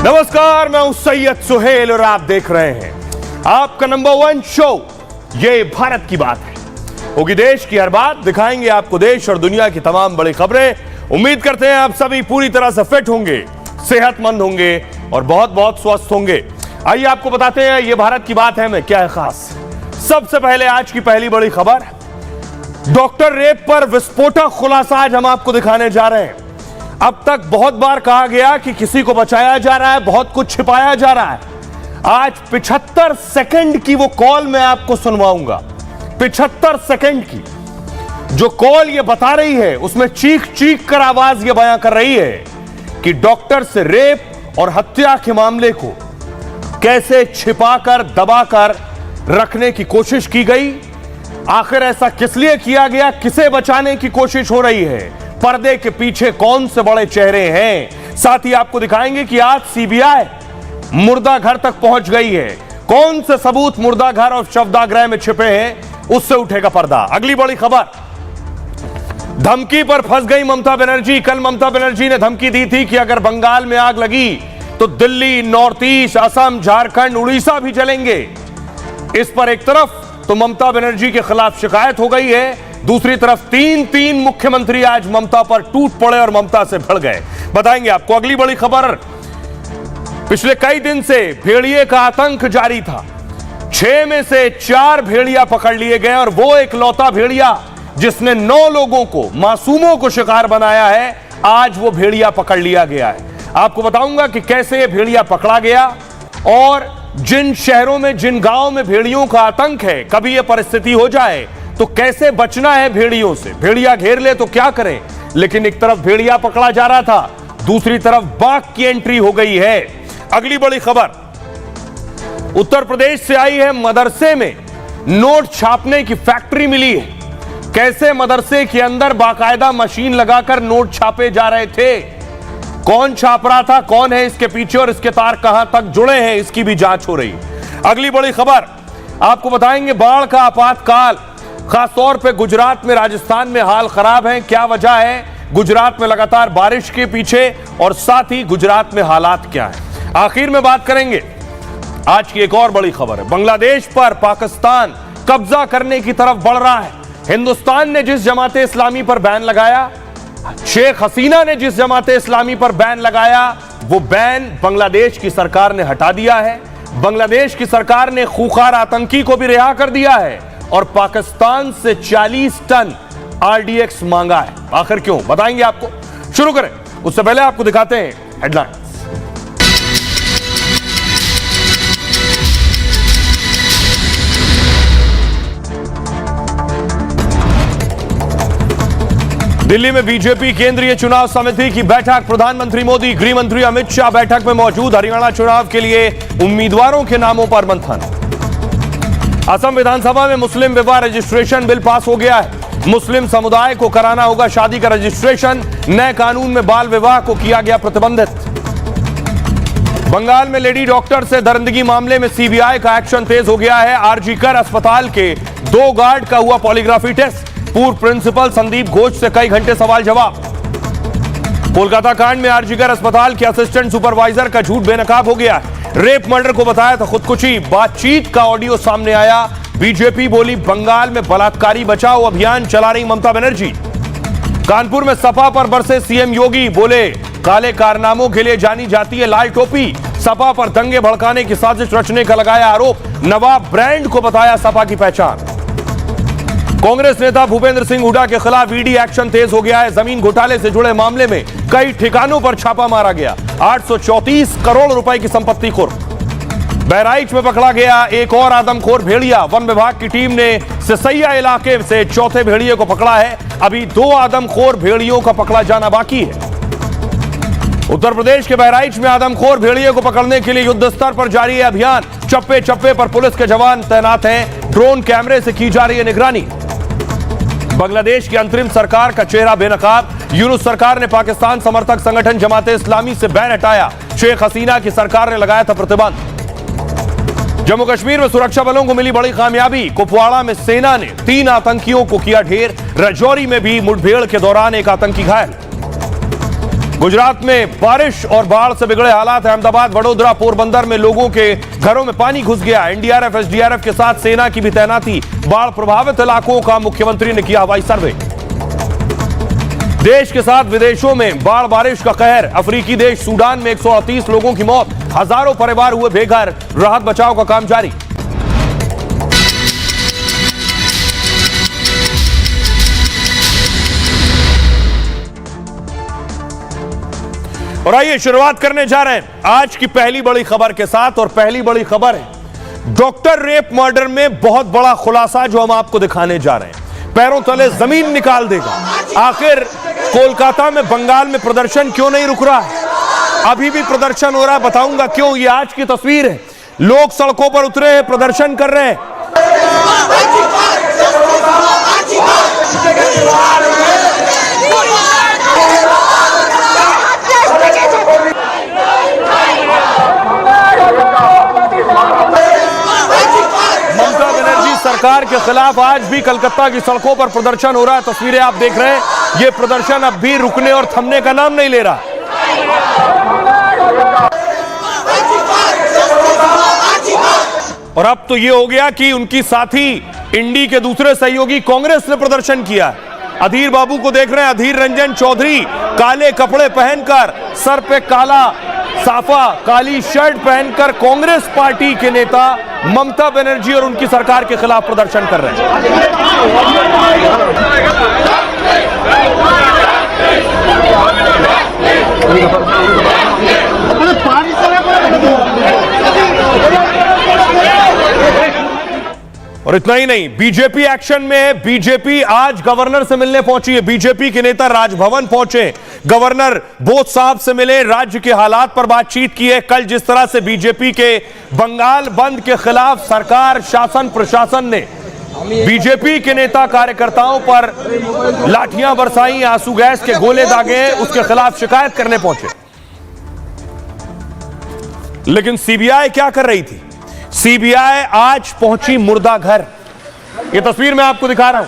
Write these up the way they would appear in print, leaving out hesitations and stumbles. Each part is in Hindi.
नमस्कार, मैं हूं सैयद सुहेल और आप देख रहे हैं आपका नंबर 1 शो ये भारत की बात है। होगी देश की हर बात, दिखाएंगे आपको देश और दुनिया की तमाम बड़ी खबरें। उम्मीद करते हैं आप सभी पूरी तरह से फिट होंगे, सेहतमंद होंगे और बहुत बहुत स्वस्थ होंगे। आइए आपको बताते हैं ये भारत की बात है में क्या है खास। सबसे पहले आज की पहली बड़ी खबर, डॉक्टर रेप पर विस्फोटक खुलासा आज हम आपको दिखाने जा रहे हैं। अब तक बहुत बार कहा गया कि किसी को बचाया जा रहा है, बहुत कुछ छिपाया जा रहा है। आज 75 सेकंड की वो कॉल मैं आपको सुनवाऊंगा। 75 सेकंड की जो कॉल ये बता रही है, उसमें चीख चीख कर आवाज ये बयां कर रही है कि डॉक्टर से रेप और हत्या के मामले को कैसे छिपाकर दबाकर रखने की कोशिश की गई। आखिर ऐसा किस लिए किया गया, किसे बचाने की कोशिश हो रही है, पर्दे के पीछे कौन से बड़े चेहरे हैं। साथ ही आपको दिखाएंगे कि आज सीबीआई मुर्दा घर तक पहुंच गई है। कौन से सबूत मुर्दा घर और शवदाह में छिपे हैं, उससे उठेगा पर्दा। अगली बड़ी खबर, धमकी पर फंस गई ममता बनर्जी। कल ममता बनर्जी ने धमकी दी थी कि अगर बंगाल में आग लगी तो दिल्ली, नॉर्थ ईस्ट, असम, झारखंड, उड़ीसा भी जलेंगे। इस पर एक तरफ तो ममता बनर्जी के खिलाफ शिकायत हो गई है, दूसरी तरफ तीन मुख्यमंत्री आज ममता पर टूट पड़े और ममता से भिड़ गए। बताएंगे आपको। अगली बड़ी खबर, पिछले कई दिन से भेड़िए का आतंक जारी था। 6 में से 4 भेड़िया पकड़ लिए गए और वो एक लौता भेड़िया जिसने 9 लोगों को, मासूमों को शिकार बनाया है, आज वो भेड़िया पकड़ लिया गया है। आपको बताऊंगा कि कैसे ये भेड़िया पकड़ा गया और जिन शहरों में, जिन गांवों में भेड़ियों का आतंक है, कभी ये परिस्थिति हो जाए तो कैसे बचना है भेड़ियों से। भेड़िया घेर ले तो क्या करें। लेकिन एक तरफ भेड़िया पकड़ा जा रहा था, दूसरी तरफ बाघ की एंट्री हो गई है। अगली बड़ी खबर, उत्तर प्रदेश से आई है। मदरसे में नोट छापने की फैक्ट्री मिली है। कैसे मदरसे के अंदर बाकायदा मशीन लगाकर नोट छापे जा रहे थे, कौन छाप रहा था, कौन है इसके पीछे और इसके तार कहां तक जुड़े हैं, इसकी भी जांच हो रही। अगली बड़ी खबर आपको बताएंगे, बाढ़ का आपातकाल, खासतौर पे गुजरात में, राजस्थान में हाल खराब है। क्या वजह है गुजरात में लगातार बारिश के पीछे और साथ ही गुजरात में हालात क्या है, आखिर में बात करेंगे। आज की एक और बड़ी खबर है, बांग्लादेश पर पाकिस्तान कब्जा करने की तरफ बढ़ रहा है। हिंदुस्तान ने जिस जमाते इस्लामी पर बैन लगाया, शेख हसीना ने जिस जमाते इस्लामी पर बैन लगाया, वो बैन बांग्लादेश की सरकार ने हटा दिया है। बांग्लादेश की सरकार ने खूंखार आतंकी को भी रिहा कर दिया है और पाकिस्तान से 40 टन आरडीएक्स मांगा है। आखिर क्यों, बताएंगे आपको। शुरू करें उससे पहले आपको दिखाते हैं हेडलाइंस। दिल्ली में बीजेपी केंद्रीय चुनाव समिति की बैठक, प्रधानमंत्री मोदी, गृह मंत्री अमित शाह बैठक में मौजूद। हरियाणा चुनाव के लिए उम्मीदवारों के नामों पर मंथन। असम विधानसभा में मुस्लिम विवाह रजिस्ट्रेशन बिल पास हो गया है। मुस्लिम समुदाय को कराना होगा शादी का रजिस्ट्रेशन। नए कानून में बाल विवाह को किया गया प्रतिबंधित। बंगाल में लेडी डॉक्टर से दरिंदगी मामले में सीबीआई का एक्शन तेज हो गया है। आरजीकर अस्पताल के 2 गार्ड का हुआ पॉलीग्राफी टेस्ट। पूर्व प्रिंसिपल संदीप घोष से कई घंटे सवाल जवाब। कोलकाता कांड में आरजीकर अस्पताल के असिस्टेंट सुपरवाइजर का झूठ बेनकाब हो गया है। रेप मर्डर को बताया था खुदकुशी। बातचीत का ऑडियो सामने आया। बीजेपी बोली बंगाल में बलात्कारी बचाओ अभियान चला रही ममता बनर्जी। कानपुर में सपा पर बरसे सीएम योगी, बोले काले कारनामों के लिए जानी जाती है लाल टोपी। सपा पर दंगे भड़काने की साजिश रचने का लगाया आरोप। नवाब ब्रांड को बताया सपा की पहचान। कांग्रेस नेता भूपेंद्र सिंह हुड्डा के खिलाफ ईडी एक्शन तेज हो गया है। जमीन घोटाले से जुड़े मामले में कई ठिकानों पर छापा मारा गया। 834 करोड़ रुपए की संपत्ति कुर्क। बहराइच में पकड़ा गया एक और आदमखोर भेड़िया। वन विभाग की टीम ने सिसैया इलाके से चौथे भेड़िए को पकड़ा है। अभी 2 आदमखोर भेड़ियों का पकड़ा जाना बाकी है। उत्तर प्रदेश के बहराइच में आदमखोर भेड़िए को पकड़ने के लिए युद्ध स्तर पर जारी है अभियान। चप्पे चप्पे पर पुलिस के जवान तैनात हैं। ड्रोन कैमरे से की जा रही है निगरानी। बांग्लादेश की अंतरिम सरकार का चेहरा बेनकाब। यूनुस सरकार ने पाकिस्तान समर्थक संगठन जमाते इस्लामी से बैन हटाया। शेख हसीना की सरकार ने लगाया था प्रतिबंध। जम्मू कश्मीर में सुरक्षा बलों को मिली बड़ी कामयाबी। कुपवाड़ा में सेना ने 3 आतंकियों को किया ढेर। राजौरी में भी मुठभेड़ के दौरान एक आतंकी घायल। गुजरात में बारिश और बाढ़ से बिगड़े हालात। अहमदाबाद, वडोदरा, पोरबंदर में लोगों के घरों में पानी घुस गया। एनडीआरएफ, एसडीआरएफ के साथ सेना की भी तैनाती। बाढ़ प्रभावित इलाकों का मुख्यमंत्री ने किया हवाई सर्वे। देश के साथ विदेशों में बाढ़ बारिश का कहर। अफ्रीकी देश सूडान में 138 लोगों की मौत, हजारों परिवार हुए बेघर। राहत बचाव का काम जारी। और आइए शुरुआत करने जा रहे हैं आज की पहली बड़ी खबर के साथ। और पहली बड़ी खबर है डॉक्टर रेप मर्डर में बहुत बड़ा खुलासा जो हम आपको दिखाने जा रहे हैं। पैरों तले जमीन निकाल देगा। आखिर कोलकाता में, बंगाल में प्रदर्शन क्यों नहीं रुक रहा है? अभी भी प्रदर्शन हो रहा है, बताऊंगा क्यों। ये आज की तस्वीर है, लोग सड़कों पर उतरे हैं, प्रदर्शन कर रहे हैं। ममता बनर्जी सरकार के खिलाफ आज भी कलकत्ता की सड़कों पर प्रदर्शन हो रहा है। तस्वीरें आप देख रहे हैं। यह प्रदर्शन अब भी रुकने और थमने का नाम नहीं ले रहा। और अब तो यह हो गया कि उनकी साथी इंडी के दूसरे सहयोगी कांग्रेस ने प्रदर्शन किया। अधीर बाबू को देख रहे हैं, अधीर रंजन चौधरी काले कपड़े पहनकर, सर पे काला साफा, काली शर्ट पहनकर कांग्रेस पार्टी के नेता ममता बनर्जी और उनकी सरकार के खिलाफ प्रदर्शन कर रहे हैं। और इतना ही नहीं, बीजेपी एक्शन में है। बीजेपी आज गवर्नर से मिलने पहुंची है। बीजेपी के नेता राजभवन पहुंचे, गवर्नर बोस साहब से मिले, राज्य के हालात पर बातचीत की है। कल जिस तरह से बीजेपी के बंगाल बंद के खिलाफ सरकार, शासन, प्रशासन ने बीजेपी के नेता कार्यकर्ताओं पर लाठियां बरसाई, आंसू गैस के गोले दागे, उसके खिलाफ शिकायत करने पहुंचे। लेकिन सीबीआई क्या कर रही थी? सीबीआई आज पहुंची मुर्दा घर। यह तस्वीर मैं आपको दिखा रहा हूं।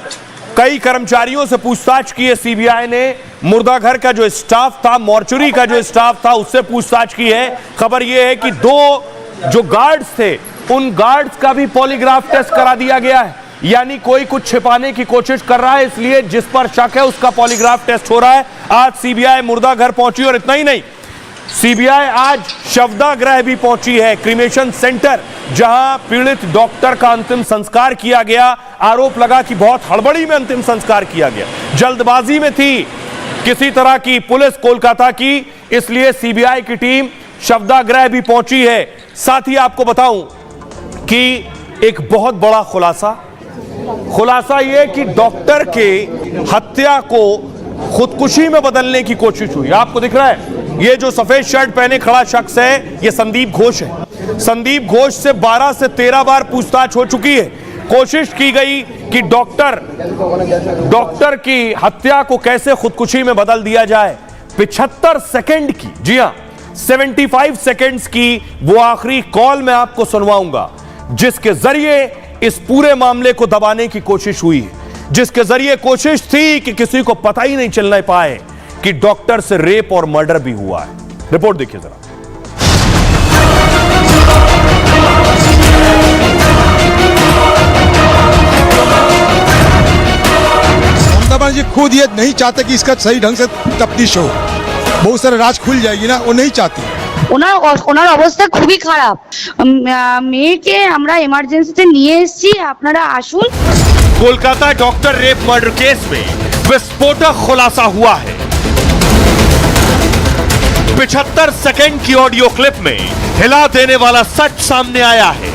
कई कर्मचारियों से पूछताछ की है सीबीआई ने। मुर्दा घर का जो स्टाफ था, मॉर्चुरी का जो स्टाफ था, उससे पूछताछ की है। खबर यह है कि 2 जो गार्ड्स थे, उन गार्ड्स का भी पॉलीग्राफ टेस्ट करा दिया गया है। यानी कोई कुछ छिपाने की कोशिश कर रहा है, इसलिए जिस पर शक है उसका पॉलीग्राफ टेस्ट हो रहा है। आज सीबीआई मुर्दा घर पहुंची। और इतना ही नहीं, सीबीआई आज शवदाह भी पहुंची है, क्रीमेशन सेंटर, जहां पीड़ित डॉक्टर का अंतिम संस्कार किया गया। आरोप लगा कि बहुत हड़बड़ी में अंतिम संस्कार किया गया, जल्दबाजी में थी किसी तरह की पुलिस कोलकाता की, इसलिए सीबीआई की टीम शवदाह भी पहुंची है। साथ ही आपको बताऊं कि एक बहुत बड़ा खुलासा यह कि डॉक्टर के हत्या को खुदकुशी में बदलने की कोशिश हुई। आपको दिख रहा है, ये जो सफेद शर्ट पहने खड़ा शख्स है, ये संदीप घोष है। संदीप घोष से 12 से 13 बार पूछताछ हो चुकी है। कोशिश की गई कि डॉक्टर की हत्या को कैसे खुदकुशी में बदल दिया जाए। 75 सेकंड की, जी हां 75 सेकंड्स की वो आखिरी कॉल मैं आपको सुनवाऊंगा, जिसके जरिए इस पूरे मामले को दबाने की कोशिश हुई है, जिसके जरिए कोशिश थी कि किसी को पता ही नहीं चलने पाए कि डॉक्टर से रेप और मर्डर भी हुआ है। रिपोर्ट देखिए जरा। ममता बनर्जी खुद ये नहीं चाहते कि इसका सही ढंग से तफ्तीश हो। बहुत सारे राज खुल जाएगी ना, वो नहीं चाहती। ওনার অবস্থা খুবই খারাপ। মেয়েকে আমরা এমার্জেন্সিতে নিয়ে এসেছি, আপনারা আসুন। Kolkata doctor rape murder case में विस्फोटक खुलासा हुआ है। 75 सेकंड की ऑडियो क्लिप में हिला देने वाला सच सामने आया है।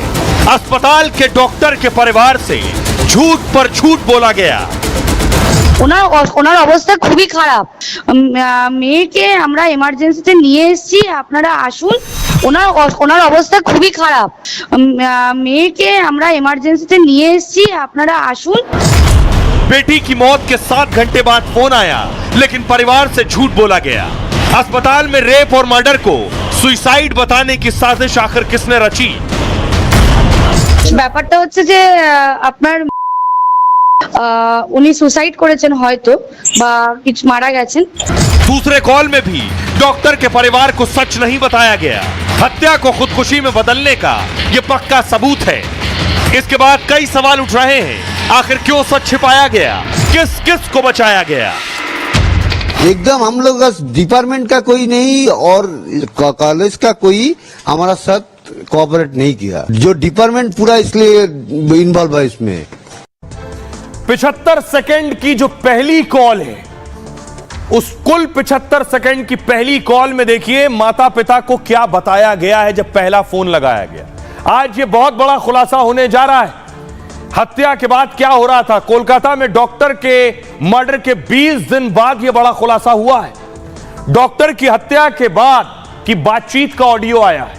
अस्पताल के डॉक्टर के परिवार से झूठ पर झूठ बोला गया। ওনার অবস্থা খুবই খারাপ। মেয়েকে আমরা এমার্জেন্সিতে নিয়ে এসেছি, আপনারা আসুন। ওনার অবস্থা খুবই খারাপ। মেয়েকে আমরা এমার্জেন্সিতে নিয়ে এসেছি, আপনারা আসুন। बेटी की मौत के 7 घंटे बाद फोन आया, लेकिन परिवार से झूठ बोला गया। अस्पताल में रेप और मर्डर को सुसाइड बताने की साजिश आखिर किसने रची? ব্যাপারটা হচ্ছে যে আপনার উনি সুসাইড করেছেন হয়তো বা কিছু মারা গেছেন। दूसरे कॉल में भी डॉक्टर के परिवार को सच नहीं बताया गया। हत्या को खुदकुशी में बदलने का यह पक्का सबूत है। इसके बाद कई सवाल उठ रहे हैं, आखिर क्यों सच छिपाया गया, किस किस को बचाया गया। एकदम हम लोग का डिपार्टमेंट का कोई नहीं और कॉलेज का कोई हमारा साथ कोऑपरेट नहीं किया, जो डिपार्टमेंट पूरा इसलिए इन्वॉल्व है इसमें। 75 सेकंड की जो पहली कॉल है, उस कुल 75 सेकंड की पहली कॉल में देखिए माता पिता को क्या बताया गया है जब पहला फोन लगाया गया। आज ये बहुत बड़ा खुलासा होने जा रहा है। हत्या के बाद क्या हो रहा था, कोलकाता में डॉक्टर के मर्डर के 20 दिन बाद यह बड़ा खुलासा हुआ है। डॉक्टर की हत्या के बाद की बातचीत का ऑडियो आया है।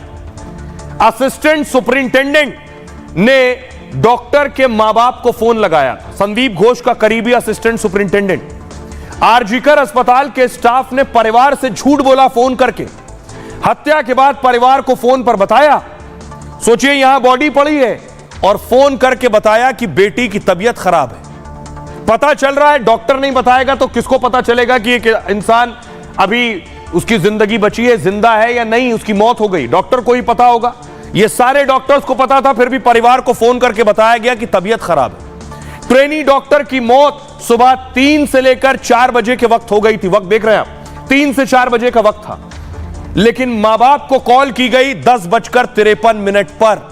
असिस्टेंट सुपरिंटेंडेंट ने डॉक्टर के मां बाप को फोन लगाया था। संदीप घोष का करीबी असिस्टेंट सुपरिंटेंडेंट। आरजीकर अस्पताल के स्टाफ ने परिवार से झूठ बोला फोन करके। हत्या के बाद परिवार को फोन पर बताया, सोचिए यहां बॉडी पड़ी है, और फोन करके बताया कि बेटी की तबीयत खराब है। पता चल रहा है डॉक्टर नहीं बताएगा तो किसको पता चलेगा कि एक इंसान अभी उसकी जिंदगी बची है, जिंदा है या नहीं, उसकी मौत हो गई। डॉक्टर को ही पता होगा। ये सारे डॉक्टर्स को पता था, फिर भी परिवार को फोन करके बताया गया कि तबीयत खराब है। ट्रेनी डॉक्टर की मौत सुबह 3 से लेकर 4 बजे के वक्त हो गई थी। वक्त देख रहे हैं आप, 3 से 4 बजे का वक्त था, लेकिन मां बाप को कॉल की गई 10:53 पर।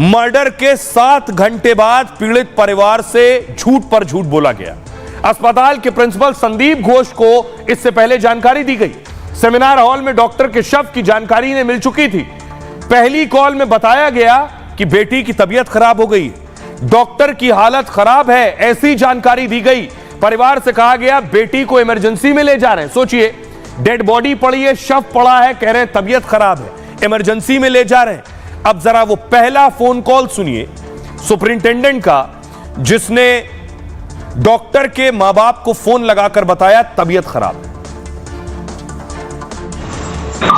मर्डर के 7 घंटे बाद पीड़ित परिवार से झूठ पर झूठ बोला गया। अस्पताल के प्रिंसिपल संदीप घोष को इससे पहले जानकारी दी गई। सेमिनार हॉल में डॉक्टर के शव की जानकारी ने मिल चुकी थी। पहली कॉल में बताया गया कि बेटी की तबीयत खराब हो गई, डॉक्टर की हालत खराब है, ऐसी जानकारी दी गई। परिवार से कहा गया बेटी को इमरजेंसी में ले जा रहे हैं। सोचिए, डेड बॉडी पड़ी है, शव पड़ा है, कह रहे हैं तबीयत खराब है, इमरजेंसी में ले जा रहे हैं। अब जरा वो पहला फोन कॉल सुनिए सुपरिंटेंडेंट का, जिसने डॉक्टर के मां बाप को फोन लगाकर बताया तबीयत खराब है।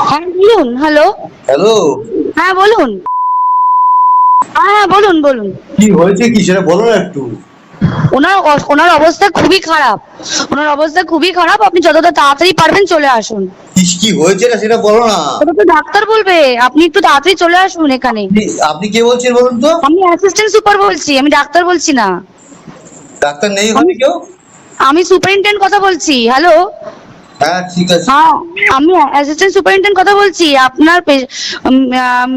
হ্যাঁ বলুন। হ্যালো হ্যালো, হ্যাঁ বলুন। হ্যাঁ বলুন বলুন। কি হয়েছে কি সেটা বলো না একটু। ওনার অবস্থা খুবই খারাপ, ওনার অবস্থা খুবই খারাপ। আপনি যতটা তাড়াতাড়ি পারবেন চলে আসুন। কি হয়েছে না সেটা বলো না। ওটা তো ডাক্তার বলবে, আপনি একটু তাড়াতাড়ি চলে আসুন এখানে। আপনি কে বলছেন বলুন তো? আমি অ্যাসিস্ট্যান্ট সুপার বলছি, আমি ডাক্তার বলছি না। ডাক্তার নেই ওখানে কেউ? আমি সুপারিনটেন্ডেন্ট কথা বলছি। হ্যালো, হ্যাঁ ঠিক আছে। হ্যাঁ আমি অ্যাসিস্ট্যান্ট সুপারিনটেন্ডেন্ট কথা বলছি। আপনার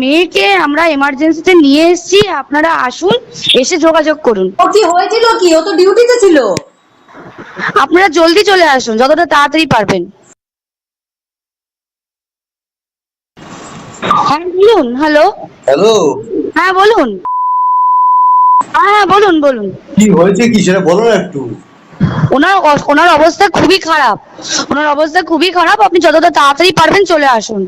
মেয়েকে আমরা এমার্জেন্সিতে নিয়ে এসেছি, আপনারা আসুন, এসে যোগাযোগ করুন। ও কি হয়েছিল কি? ও তো ডিউটিতে ছিল। আপনারা জলদি চলে আসুন, যতটা তাড়াতাড়ি পারবেন। হ্যাঁ বলুন। হ্যালো হ্যালো, হ্যাঁ বলুন। হ্যাঁ বলুন বলুন। কি হয়েছে কি সেটা বলো না একটু। ওনার অবস্থা খুবই খারাপ, ওনার অবস্থা খুবই খারাপ। আপনি যতটা তাড়াতাড়ি পারবেন চলে আসুন।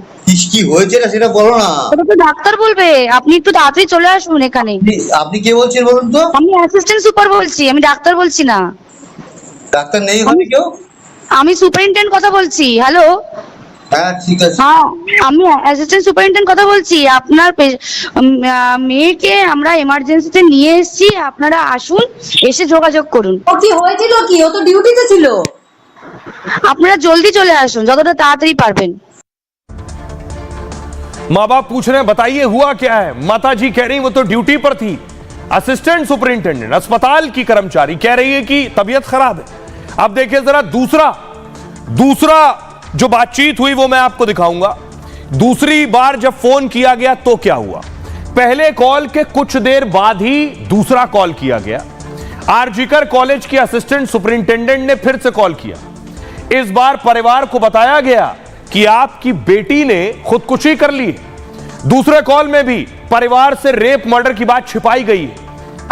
কি হয়েছে না সেটা বলো না। ওটা তো ডাক্তার বলবে, আপনি একটু তাড়াতাড়ি চলে আসুন এখানে। আপনি কে বলছেন বলুন তো? আমি অ্যাসিস্ট্যান্ট সুপার বলছি, আমি ডাক্তার বলছি না। ডাক্তার নেই ওখানে কেউ? আমি সুপারিনটেন্ডেন্ট কথা বলছি। হ্যালো, হ্যাঁ ঠিক আছে। হ্যাঁ আমি অ্যাসিস্ট্যান্ট সুপারিনটেন্ডেন্ট কথা বলছি। আপনার মেয়েকে আমরা এমার্জেন্সিতে নিয়ে এসেছি, আপনারা আসুন, এসে যোগাযোগ করুন। ও কি হয়েছিল কি? ও তো ডিউটিতে ছিল। আপনারা জলদি চলে আসুন, যতটা তাড়াতাড়ি পারবেন। मां बाप पूछ रहे हैं बताइए हुआ क्या है। माता जी कह रही वो तो ड्यूटी पर थी, असिस्टेंट सुपरिंटेंडेंट अस्पताल की कर्मचारी कह रही है कि तबीयत खराब है। अब देखिए जरा दूसरा जो बातचीत हुई वो मैं आपको दिखाऊंगा। दूसरी बार जब फोन किया गया तो क्या हुआ। पहले कॉल के कुछ देर बाद ही दूसरा कॉल किया गया। आरजीकर कॉलेज के असिस्टेंट सुपरिंटेंडेंट ने फिर से कॉल किया। इस बार परिवार को बताया गया कि आपकी बेटी ने खुदकुशी कर ली है। दूसरे कॉल में भी परिवार से रेप मर्डर की बात छिपाई गई है।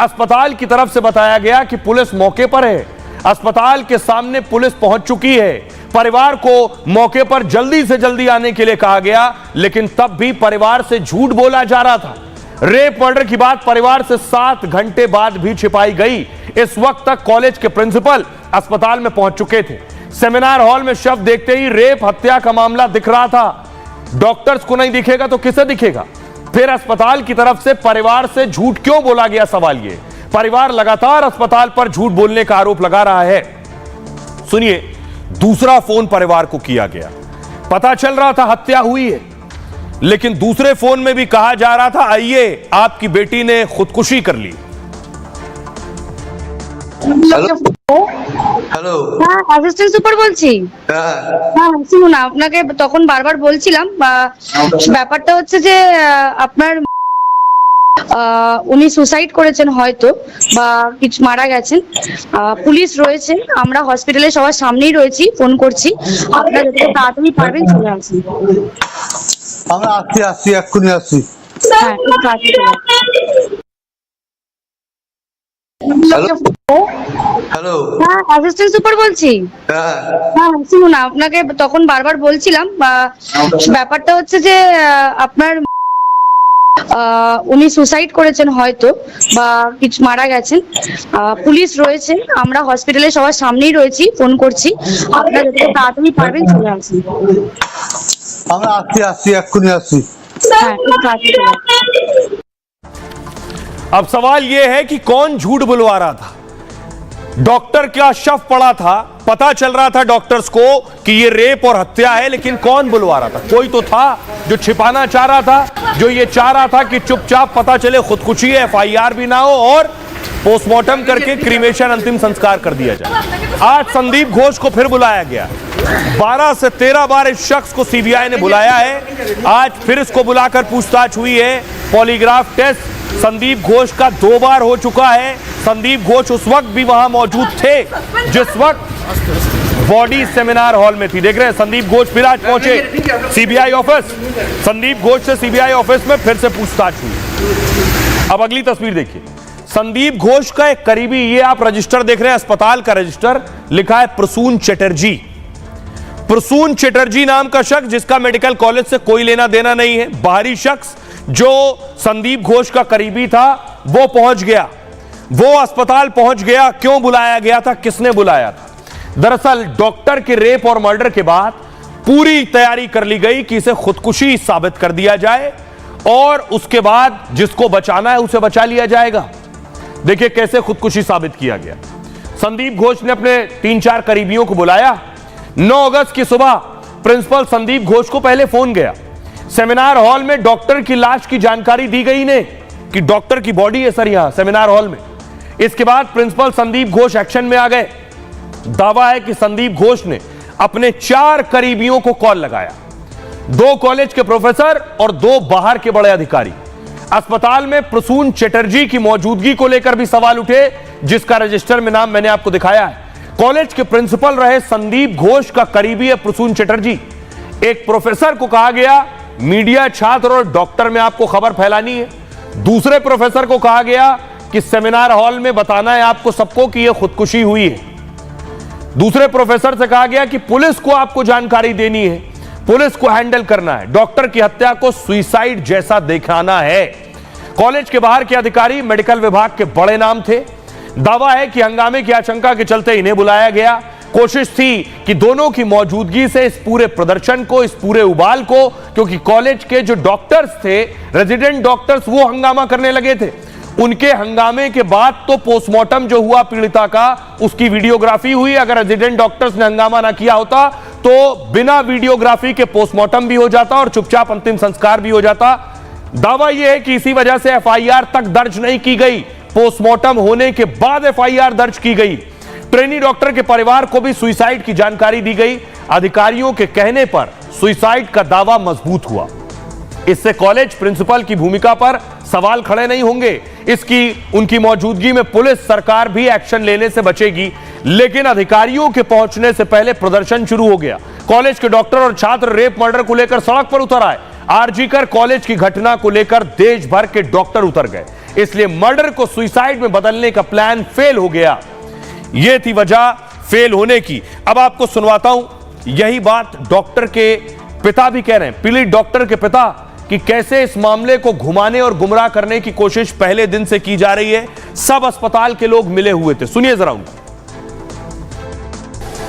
अस्पताल की तरफ से बताया गया कि पुलिस मौके पर है, अस्पताल के सामने पुलिस पहुंच चुकी है। परिवार को मौके पर जल्दी से जल्दी आने के लिए कहा गया, लेकिन तब भी परिवार से झूठ बोला जा रहा था। रेप मर्डर की बात परिवार से 7 घंटे बाद भी छिपाई गई। इस वक्त तक कॉलेज के प्रिंसिपल अस्पताल में पहुंच चुके थे। सेमिनार हॉल में शव देखते ही रेप हत्या का मामला दिख रहा था। डॉक्टर्स को नहीं दिखेगा तो किसे दिखेगा। फिर अस्पताल की तरफ से परिवार से झूठ क्यों बोला गया, सवाल ये। परिवार लगातार अस्पताल पर झूठ बोलने का आरोप लगा रहा है। सुनिए, दूसरा फोन परिवार को किया गया। पता चल रहा था हत्या हुई है, लेकिन दूसरे फोन में भी कहा जा रहा था आइए आपकी बेटी ने खुदकुशी कर ली। হ্যালো হ্যাঁ, অ্যাসিস্ট্যান্ট সুপার বলছি। হ্যাঁ, শুনুন, আপনাকে তখন বারবার বলছিলাম ব্যাপারটা হচ্ছে যে আপনার উনি সুসাইড করেছেন হয়তো, বা কিছু মারা গেছেন। পুলিশ রয়েছে, আমরা হসপিটালে সবার সামনেই রয়েছি, ফোন করছি, আপনারা যত তাড়াতাড়ি পারবেন চলে আসুন। আমরা আসছি এক্ষুনি আসছি। হ্যাঁ, একটু তাড়াতাড়ি চলে আসুন। হ্যালো হ্যাঁ, অ্যাসিস্ট্যান্ট সুপার বলছি। হ্যাঁ, শুনুন, আপনাকে তখন বারবার বলছিলাম ব্যাপারটা হচ্ছে যে আপনার উনি সুসাইড করেছেন হয়তো, বা কিছু মারা গেছেন। পুলিশ রয়েছে, আমরা হসপিটালে সবার সামনেই রয়েছি, ফোন করছি, আপনারা যত তাড়াতাড়ি পারবেন চলে আসুন। আমরা আসছি এক্ষুনি আসছি। হ্যাঁ, একটু তাড়াতাড়ি চলে আসুন। अब सवाल यह है कि कौन झूठ बुलवा रहा था। डॉक्टर का शव पड़ा था, पता चल रहा था डॉक्टर्स को कि यह रेप और हत्या है, लेकिन कौन बुलवा रहा था? कोई तो था जो छिपाना चाह रहा था, जो ये चाह रहा था कि चुपचाप पता चले खुदकुशी है, एफआईआर भी ना हो और पोस्टमार्टम करके क्रीमेशन अंतिम संस्कार कर दिया जाए। आज संदीप घोष को फिर बुलाया गया। 12 से 13 बार इस शख्स को सीबीआई ने बुलाया है। आज फिर इसको बुलाकर पूछताछ हुई है। पॉलीग्राफ टेस्ट संदीप घोष का 2 बार हो चुका है। संदीप घोष उस वक्त भी वहां मौजूद थे जिस वक्त बॉडी सेमिनार हॉल में थी। देख रहे हैं संदीप घोष फिर आज पहुंचे सीबीआई ऑफिस। संदीप घोष से सीबीआई ऑफिस में फिर से पूछताछ हुई। अब अगली तस्वीर देखिए। संदीप घोष का एक करीबी, ये आप रजिस्टर देख रहे हैं, अस्पताल का रजिस्टर, लिखा है प्रसून चटर्जी। प्रसून चटर्जी नाम का शख्स जिसका मेडिकल कॉलेज से कोई लेना देना नहीं है, बाहरी शख्स जो संदीप घोष का करीबी था, वो पहुंच गया, वो अस्पताल पहुंच गया। क्यों बुलाया गया था, किसने बुलाया था? दरअसल डॉक्टर के रेप और मर्डर के बाद पूरी तैयारी कर ली गई कि इसे खुदकुशी साबित कर दिया जाए और उसके बाद जिसको बचाना है उसे बचा लिया जाएगा। देखिए कैसे खुदकुशी साबित किया गया। संदीप घोष ने अपने 3-4 करीबियों को बुलाया। 9 अगस्त की सुबह प्रिंसिपल संदीप घोष को पहले फोन गया। सेमिनार हॉल में डॉक्टर की लाश की जानकारी दी गई ने कि डॉक्टर की बॉडी है सर यहां सेमिनार हॉल में। इसके बाद प्रिंसिपल संदीप घोष एक्शन में आ गए। दावा है कि संदीप घोष ने अपने 4 करीबियों को कॉल लगाया, 2 कॉलेज के प्रोफेसर और 2 बाहर के बड़े अधिकारी। अस्पताल में प्रसून चटर्जी की मौजूदगी को लेकर भी सवाल उठे, जिसका रजिस्टर में नाम मैंने आपको दिखाया है। कॉलेज के प्रिंसिपल रहे संदीप घोष का करीबी है प्रसून चटर्जी। एक प्रोफेसर को कहा गया मीडिया, छात्र और डॉक्टर में आपको खबर फैलानी है। दूसरे प्रोफेसर को कहा गया कि सेमिनार हॉल में बताना है आपको सबको कि यह खुदकुशी हुई है। दूसरे प्रोफेसर से कहा गया कि पुलिस को आपको जानकारी देनी है, पुलिस को हैंडल करना है, डॉक्टर की हत्या को सुसाइड जैसा दिखाना है। कॉलेज के बाहर के अधिकारी मेडिकल विभाग के बड़े नाम थे। दावा है कि हंगामे की आशंका के चलते इन्हें बुलाया गया। कोशिश थी कि दोनों की मौजूदगी से इस पूरे प्रदर्शन को, इस पूरे उबाल को, क्योंकि कॉलेज के जो डॉक्टर्स थे, रेजिडेंट डॉक्टर्स, वो हंगामा करने लगे थे। उनके हंगामे के बाद तो पोस्टमार्टम जो हुआ पीड़िता का, उसकी वीडियोग्राफी हुई। अगर रेजिडेंट डॉक्टर्स ने हंगामा ना किया होता तो बिना वीडियोग्राफी के पोस्टमार्टम भी हो जाता और चुपचाप अंतिम संस्कार भी हो जाता। दावा यह है कि इसी वजह से एफआईआर तक दर्ज नहीं की गई, पोस्टमार्टम होने के बाद एफआईआर दर्ज की गई। ट्रेनी डॉक्टर के परिवार को भी सुसाइड की जानकारी दी गई। अधिकारियों के कहने पर सुसाइड का दावा मजबूत हुआ। इससे कॉलेज प्रिंसिपल की भूमिका पर सवाल खड़े नहीं होंगे। इसकी उनकी मौजूदगी में पुलिस, सरकार भी एक्शन लेने से बचेगी। लेकिन अधिकारियों के पहुंचने से पहले प्रदर्शन शुरू हो गया। कॉलेज के डॉक्टर और छात्र रेप मर्डर को लेकर सड़क पर उतर आए। आरजीकर कॉलेज की घटना को लेकर देश भर के डॉक्टर उतर गए। इसलिए मर्डर को सुसाइड में बदलने का प्लान फेल हो गया। यह थी वजह फेल होने की। अब आपको सुनवाता हूं, यही बात डॉक्टर के पिता भी कह रहे हैं, पीड़ित डॉक्टर के पिता, कि कैसे इस मामले को घुमाने और गुमराह करने की कोशिश पहले दिन से की जा रही है। सब अस्पताल के लोग मिले हुए थे, सुनिए जरा उनको।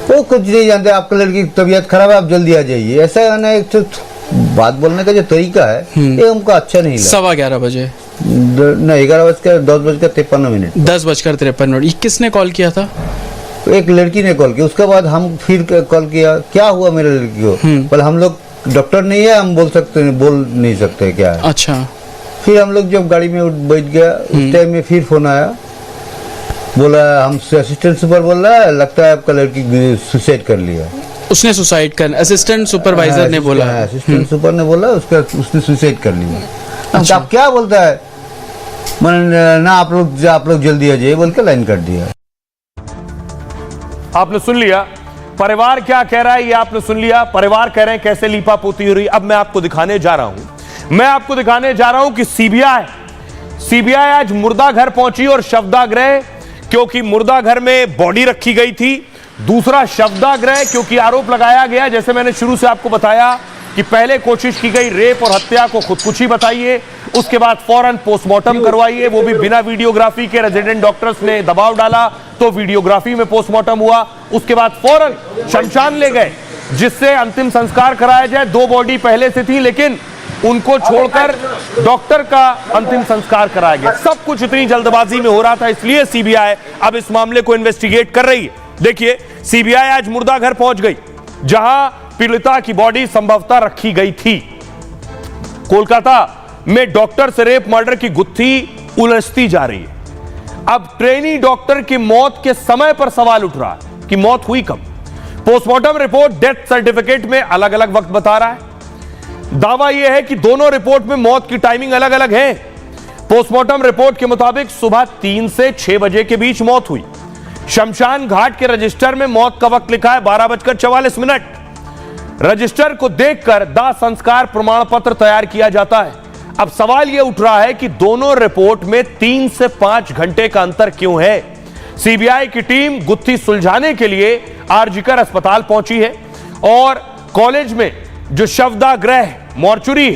वो कुछ नहीं जानते, आपका लड़की की तबीयत खराब है, आप जल्दी आ जाइए, ऐसा है ना। एक तो बात बोलने का जो तरीका है ये हमको अच्छा नहीं लगा। 11:15 बजे नहीं 11:10:53। 10:53। ये किसने कॉल किया था? तो एक लड़की ने कॉल किया, उसके बाद हम फिर कॉल किया, क्या हुआ मेरे लड़की को? बोले हम लोग डॉक्टर नहीं है, हम बोल नहीं सकते क्या है। अच्छा। फिर हम लोग जब गाड़ी में बैठ गया उस टाइम में फिर फोन आया, बोला हमसे असिस्टेंट सुपर बोल रहा है, लगता है आपका लड़की सुसाइड कर लिया। उसने सुसाइड कर, असिस्टेंट सुपरवाइजर ने बोला? असिस्टेंट सुपर ने बोला उसने सुसाइड कर लिया। अच्छा। आप क्या बोलता है? मैंने ना आप लोग जल्दी आ जाइए बोल के लाइन काट दिया। आपने सुन लिया परिवार क्या कह रहा है, ये आपने सुन लिया। परिवार कह रहे हैं कैसे लीपापोती हो रही। अब मैं आपको दिखाने जा रहा हूं कि सीबीआई आज मुर्दा घर पहुंची और शवदाह, क्योंकि मुर्दा घर में बॉडी रखी गई थी। दूसरा शवदाह क्योंकि आरोप लगाया गया, जैसे मैंने शुरू से आपको बताया कि पहले कोशिश की गई रेप और हत्या को खुदकुशी बताइए, उसके बाद फौरन पोस्टमार्टम करवाइए, वो भी बिना वीडियोग्राफी के। रेजिडेंट डॉक्टर्स ने दबाव डाला तो वीडियोग्राफी में पोस्टमार्टम हुआ। उसके बाद फौरन शमशान ले गए जिससे अंतिम संस्कार कराया जाए। 2 बॉडी पहले से थी लेकिन उनको छोड़कर डॉक्टर का अंतिम संस्कार कराया गया। सब कुछ इतनी जल्दबाजी में हो रहा था, इसलिए सीबीआई अब इस मामले को इन्वेस्टिगेट कर रही है। देखिए सीबीआई आज मुर्दा घर पहुंच गई जहां पीड़िता की बॉडी संभवतः रखी गई थी। कोलकाता में डॉक्टर से रेप मर्डर की गुत्थी उलझती जा रही है। अब ट्रेनी डॉक्टर की मौत के समय पर सवाल उठ रहा है कि मौत हुई कब। पोस्टमार्टम रिपोर्ट डेथ सर्टिफिकेट में अलग अलग वक्त बता रहा है। दावा यह है कि दोनों रिपोर्ट में मौत की टाइमिंग अलग अलग है। पोस्टमार्टम रिपोर्ट के मुताबिक सुबह 3 से 6 बजे के बीच मौत हुई। शमशान घाट के रजिस्टर में मौत का वक्त लिखा है 12:44। रजिस्टर को देखकर दाह संस्कार प्रमाण पत्र तैयार किया जाता है। अब सवाल यह उठ रहा है कि दोनों रिपोर्ट में 3 से 5 घंटे का अंतर क्यों है। सीबीआई की टीम गुत्थी सुलझाने के लिए आरजीकर अस्पताल पहुंची है और कॉलेज में जो शवदाह मॉर्चुरी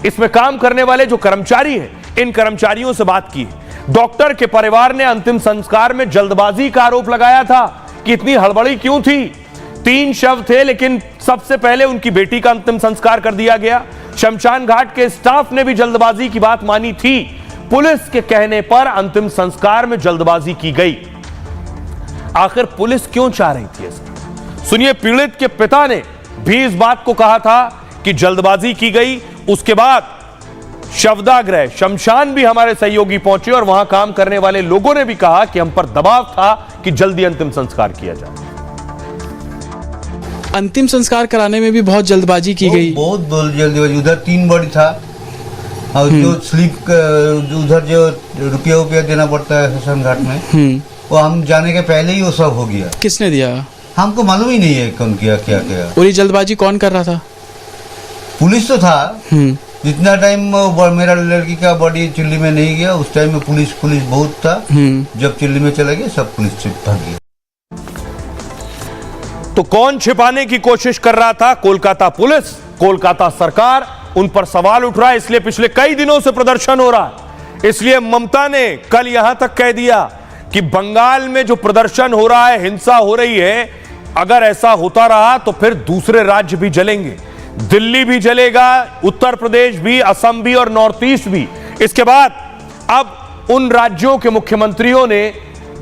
इसमें काम करने वाले जो कर्मचारी हैं, इन कर्मचारियों से बात की है। डॉक्टर के परिवार ने अंतिम संस्कार में जल्दबाजी का आरोप लगाया था कि इतनी हड़बड़ी क्यों थी। 3 शव थे लेकिन सबसे पहले उनकी बेटी का अंतिम संस्कार कर दिया गया। शमशान घाट के स्टाफ ने भी जल्दबाजी की बात मानी थी। पुलिस के कहने पर अंतिम संस्कार में जल्दबाजी की गई। आखिर पुलिस क्यों चाह रही थी ऐसा? सुनिए, पीड़ित के पिता ने भी इस बात को कहा था कि जल्दबाजी की गई। उसके बाद शवदाह शमशान भी हमारे सहयोगी पहुंचे और वहां काम करने वाले लोगों ने भी कहा कि हम पर दबाव था कि जल्दी अंतिम संस्कार किया जाए। अंतिम संस्कार कराने में भी बहुत जल्दबाजी की गई। बहुत जल्दबाजी। उधर 3 बॉडी था और जो स्लीप उधर जो रुपया देना पड़ता है शमशान घाट में, वो हम जाने के पहले ही वो सब हो गया। किसने दिया? हमको मालूम ही नहीं है कौन किया क्या किया। और ये जल्दबाजी कौन कर रहा था? पुलिस तो था। जितना टाइम मेरा लड़की का बॉडी चिल्ली में नहीं गया उस टाइम में पुलिस बहुत था। जब चिल्ली में चला गया सब पुलिस से भाग गया। तो कौन छिपाने की कोशिश कर रहा था? कोलकाता पुलिस, कोलकाता सरकार। उन पर सवाल उठ रहा है, इसलिए पिछले कई दिनों से प्रदर्शन हो रहा है। इसलिए ममता ने कल यहां तक कह दिया कि बंगाल में जो प्रदर्शन हो रहा है, हिंसा हो रही है, अगर ऐसा होता रहा तो फिर दूसरे राज्य भी जलेंगे। दिल्ली भी जलेगा, उत्तर प्रदेश भी, असम भी और नॉर्थ ईस्ट भी। इसके बाद अब उन राज्यों के मुख्यमंत्रियों ने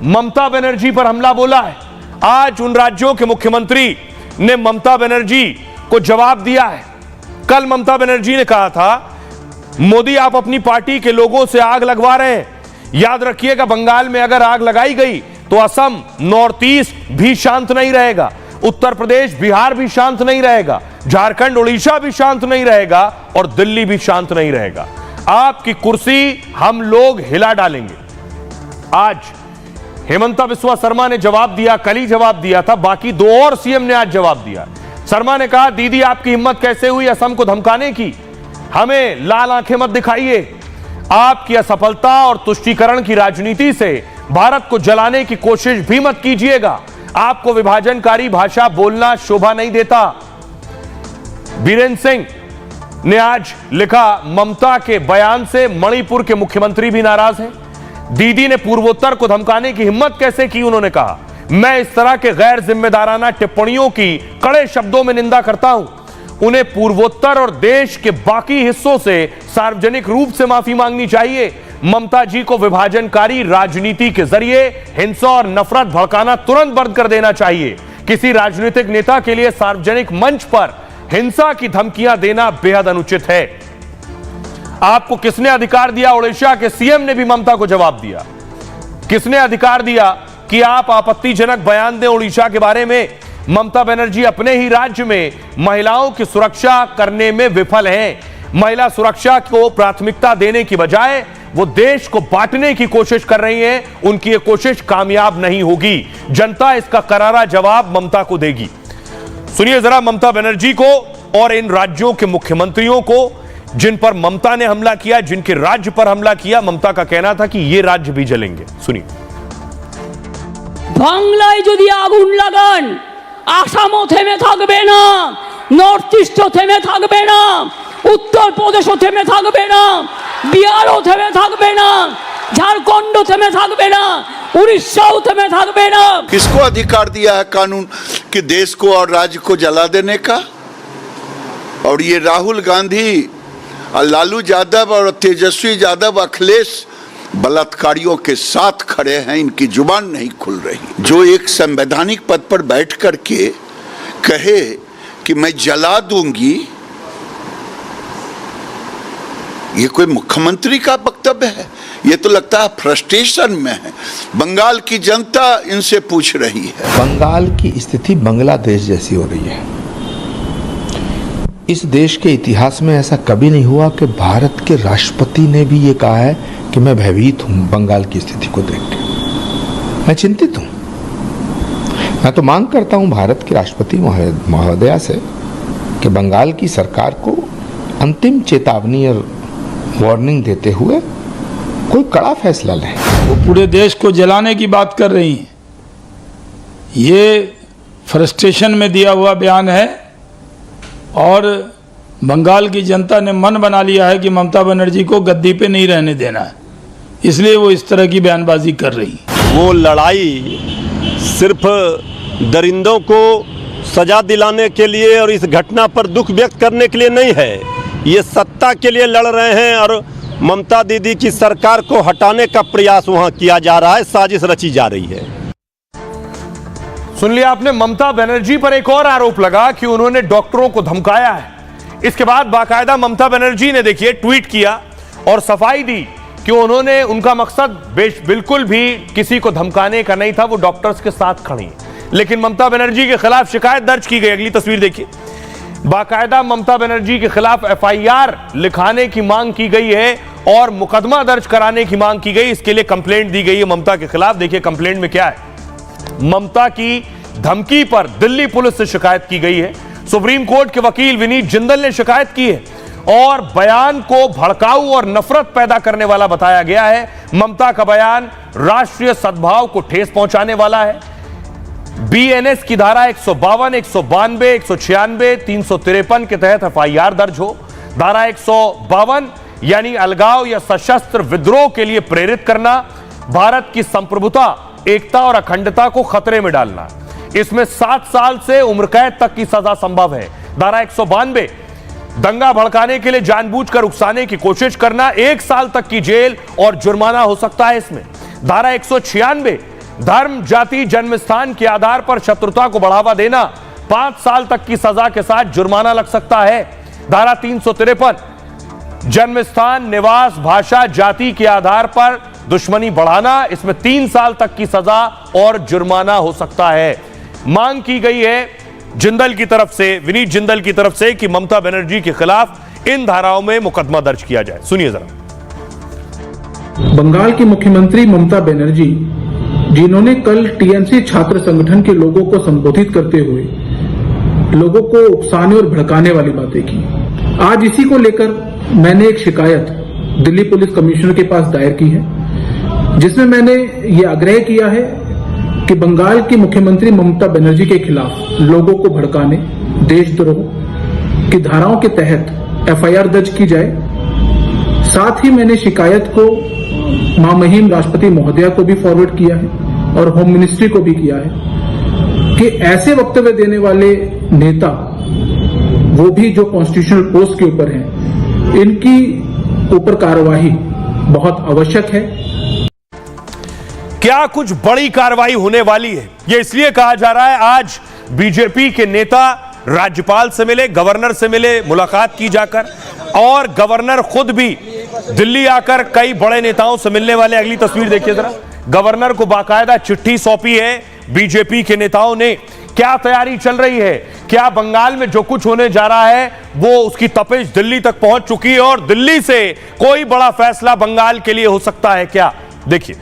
ममता बनर्जी पर हमला बोला है। आज उन राज्यों के मुख्यमंत्री ने ममता बनर्जी को जवाब दिया है। कल ममता बनर्जी ने कहा था, मोदी आप अपनी पार्टी के लोगों से आग लगवा रहे हैं। याद रखिएगा, बंगाल में अगर आग लगाई गई तो असम, नॉर्थ ईस्ट भी शांत नहीं रहेगा, उत्तर प्रदेश, बिहार भी शांत नहीं रहेगा, झारखंड, उड़ीसा भी शांत नहीं रहेगा और दिल्ली भी शांत नहीं रहेगा। आपकी कुर्सी हम लोग हिला डालेंगे। आज हेमंता बिस्वा शर्मा ने जवाब दिया, कल ही जवाब दिया था, बाकी 2 और सीएम ने आज जवाब दिया। शर्मा ने कहा, दीदी आपकी हिम्मत कैसे हुई असम को धमकाने की? हमें लाल आंखें मत दिखाइए। आपकी असफलता और तुष्टीकरण की राजनीति से भारत को जलाने की कोशिश भी मत कीजिएगा। आपको विभाजनकारी भाषा बोलना शोभा नहीं देता। बीरेंद्र सिंह ने आज लिखा, ममता के बयान से मणिपुर के मुख्यमंत्री भी नाराज हैं। दीदी ने पूर्वोत्तर को धमकाने की हिम्मत कैसे की? उन्होंने कहा, मैं इस तरह के गैर जिम्मेदाराना टिप्पणियों की कड़े शब्दों में निंदा करता हूं। उन्हें पूर्वोत्तर और देश के बाकी हिस्सों से सार्वजनिक रूप से माफी मांगनी चाहिए। ममता जी को विभाजनकारी राजनीति के जरिए हिंसा और नफरत भड़काना तुरंत बंद कर देना चाहिए। किसी राजनीतिक नेता के लिए सार्वजनिक मंच पर हिंसा की धमकियां देना बेहद अनुचित है। आपको किसने अधिकार दिया? ओडिशा के सीएम ने भी ममता को जवाब दिया। किसने अधिकार दिया कि आप आपत्तिजनक बयान दें ओडिशा के बारे में? ममता बनर्जी अपने ही राज्य में महिलाओं की सुरक्षा करने में विफल हैं। महिला सुरक्षा को प्राथमिकता देने की बजाय वो देश को बांटने की कोशिश कर रही हैं। उनकी ये कोशिश कामयाब नहीं होगी। जनता इसका करारा जवाब ममता को देगी। सुनिए जरा ममता बनर्जी को और इन राज्यों के मुख्यमंत्रियों को जिन पर ममता ने हमला किया, जिनके राज्य पर हमला किया। ममता का कहना था कि ये राज्य भी जलेंगे। सुनिए। বাংলায় যদি আগুন লাগান আসামও থেমে থাকবে না, নর্থ ইস্টও থেমে থাকবে না, উত্তরপ্রদেশও থেমে থাকবে না, বিহারও থেমে থাকবে না, ঝাড়খণ্ডও থেমে থাকবে না, উড়িষ্যাও থেমে থাকবে না। किसको अधिकार दिया है कानून कि देश को और राज्य को जला देने का? और ये राहुल गांधी और लालू यादव और तेजस्वी यादव, अखिलेश बलात्कारियों के साथ खड़े हैं। इनकी जुबान नहीं खुल रही। जो एक संवैधानिक पद पर बैठ करके कहे कि मैं जला दूंगी, ये कोई मुख्यमंत्री का वक्तव्य है? ये तो लगता है फ्रस्ट्रेशन में है। बंगाल की जनता इनसे पूछ रही है। बंगाल की स्थिति बांग्लादेश जैसी हो रही है। इस देश के इतिहास में ऐसा कभी नहीं हुआ कि भारत के राष्ट्रपति ने भी ये कहा है कि मैं भयभीत हूं बंगाल की स्थिति को देख के, मैं चिंतित हूं। मैं तो मांग करता हूं भारत के राष्ट्रपति महोदया से कि बंगाल की सरकार को अंतिम चेतावनी और वार्निंग देते हुए कोई कड़ा फैसला लें। वो पूरे देश को जलाने की बात कर रही हैं। ये फ्रस्ट्रेशन में दिया हुआ बयान है और बंगाल की जनता ने मन बना लिया है कि ममता बनर्जी को गद्दी पे नहीं रहने देना है, इसलिए वो इस तरह की बयानबाजी कर रही है। वो लड़ाई सिर्फ दरिंदों को सजा दिलाने के लिए और इस घटना पर दुख व्यक्त करने के लिए नहीं है। ये सत्ता के लिए लड़ रहे हैं और ममता दीदी की सरकार को हटाने का प्रयास वहां किया जा रहा है, साजिश रची जा रही है। सुन लिया आपने। ममता बनर्जी पर एक और आरोप लगा कि उन्होंने डॉक्टरों को धमकाया है। इसके बाद बाकायदा ममता बनर्जी ने देखिए ट्वीट किया और सफाई दी कि उन्होंने, उनका मकसद बिल्कुल भी किसी को धमकाने का नहीं था। वो डॉक्टर्स के साथ खड़ी हैं। लेकिन ममता बनर्जी के खिलाफ शिकायत दर्ज की गई। अगली तस्वीर देखिए। बाकायदा ममता बनर्जी के खिलाफ एफआईआर लिखाने की मांग की गई है और मुकदमा दर्ज कराने की मांग की गई। इसके लिए कंप्लेंट दी गई है ममता के खिलाफ। देखिए कंप्लेंट में क्या है। ममता की धमकी पर दिल्ली पुलिस से शिकायत की गई है। सुप्रीम कोर्ट के वकील विनीत जिंदल ने शिकायत की है और बयान को भड़काऊ और नफरत पैदा करने वाला बताया गया है। ममता का बयान राष्ट्रीय सद्भाव को ठेस पहुंचाने वाला है। बीएनएस की धारा 152, 192, 196, 353 के तहत एफआईआर दर्ज हो। धारा 152 यानी अलगाव या सशस्त्र विद्रोह के लिए प्रेरित करना, भारत की संप्रभुता, एकता और अखंडता को खतरे में डालना। इसमें 7 साल से उम्र कैद तक की सजा संभव है। धारा 192 दंगा भड़काने के लिए जानबूझकर उकसाने की कोशिश करना, 1 साल तक की जेल और जुर्माना हो सकता है इसमें। धारा 196 धर्म, जाति, जन्म स्थान के आधार पर शत्रुता को बढ़ावा देना, 5 साल तक की सजा के साथ जुर्माना लग सकता है। धारा 353 जन्म स्थान, निवास, भाषा, जाति के आधार पर दुश्मनी बढ़ाना, इसमें 3 साल तक की सजा और जुर्माना हो सकता है। मांग की गई है जिंदल की तरफ से, विनीत जिंदल की तरफ से, कि ममता बनर्जी के खिलाफ इन धाराओं में मुकदमा दर्ज किया जाए। सुनिए जरा। बंगाल की मुख्यमंत्री ममता बनर्जी, जिन्होंने कल टीएमसी छात्र संगठन के लोगों को संबोधित करते हुए लोगों को उकसाने और भड़काने वाली बातें की, आज इसी को लेकर मैंने एक शिकायत दिल्ली पुलिस कमिश्नर के पास दायर की है, जिसमें मैंने ये आग्रह किया है कि बंगाल की मुख्यमंत्री ममता बनर्जी के खिलाफ लोगों को भड़काने, देशद्रोह की धाराओं के तहत एफआईआर दर्ज की जाए। साथ ही मैंने शिकायत को महामहिम राष्ट्रपति महोदया को भी फॉरवर्ड किया है और होम मिनिस्ट्री को भी किया है कि ऐसे वक्तव्य देने वाले नेता, वो भी जो कॉन्स्टिट्यूशनल पोस्ट के ऊपर हैं, इनकी ऊपर कार्यवाही बहुत आवश्यक है। क्या कुछ बड़ी कार्रवाई होने वाली है? यह इसलिए कहा जा रहा है, आज बीजेपी के नेता राज्यपाल से मिले, गवर्नर से मिले, मुलाकात की जाकर, और गवर्नर खुद भी दिल्ली आकर कई बड़े नेताओं से मिलने वाले। अगली तस्वीर देखिए जरा, गवर्नर को बाकायदा चिट्ठी सौंपी है बीजेपी के नेताओं ने। क्या तैयारी चल रही है? क्या बंगाल में जो कुछ होने जा रहा है वो उसकी तपिश दिल्ली तक पहुंच चुकी है और दिल्ली से कोई बड़ा फैसला बंगाल के लिए हो सकता है क्या? देखिए,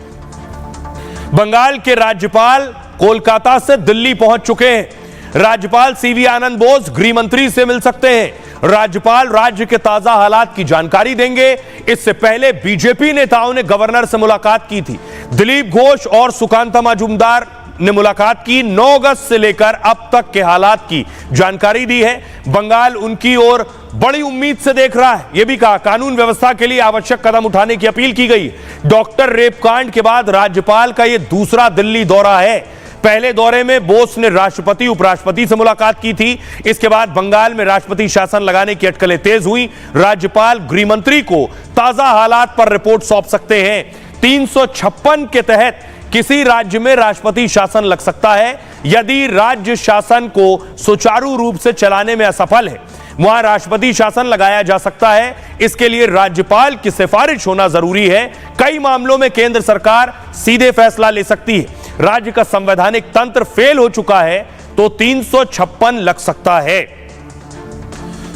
बंगाल के राज्यपाल कोलकाता से दिल्ली पहुंच चुके हैं। राज्यपाल सीवी आनंद बोस गृह मंत्री से मिल सकते हैं। राज्यपाल राज्य के ताजा हालात की जानकारी देंगे। इससे पहले बीजेपी नेताओं ने गवर्नर से मुलाकात की थी। दिलीप घोष और सुकांता मजूमदार ने मुलाकात की। 9 अगस्त से लेकर अब तक के हालात की जानकारी दी है। बंगाल उनकी ओर बड़ी उम्मीद से देख रहा है। यह भी कहा, कानून व्यवस्था के लिए आवश्यक कदम उठाने की अपील की गई। डॉक्टर रेप कांड के बाद राज्यपाल का यह दूसरा दिल्ली दौरा है। पहले दौरे में बोस ने राष्ट्रपति उपराष्ट्रपति से मुलाकात की थी। इसके बाद बंगाल में राष्ट्रपति शासन लगाने की अटकलें तेज हुई। राज्यपाल गृह मंत्री को ताजा हालात पर रिपोर्ट सौंप सकते हैं। 356 के तहत किसी राज्य में राष्ट्रपति शासन लग सकता है यदि राज्य शासन को सुचारू रूप से चलाने में असफल है। वहां राष्ट्रपति शासन लगाया जा सकता है। इसके लिए राज्यपाल की सिफारिश होना जरूरी है। कई मामलों में केंद्र सरकार सीधे फैसला ले सकती है। राज्य का संवैधानिक तंत्र फेल हो चुका है तो 356 लग सकता है।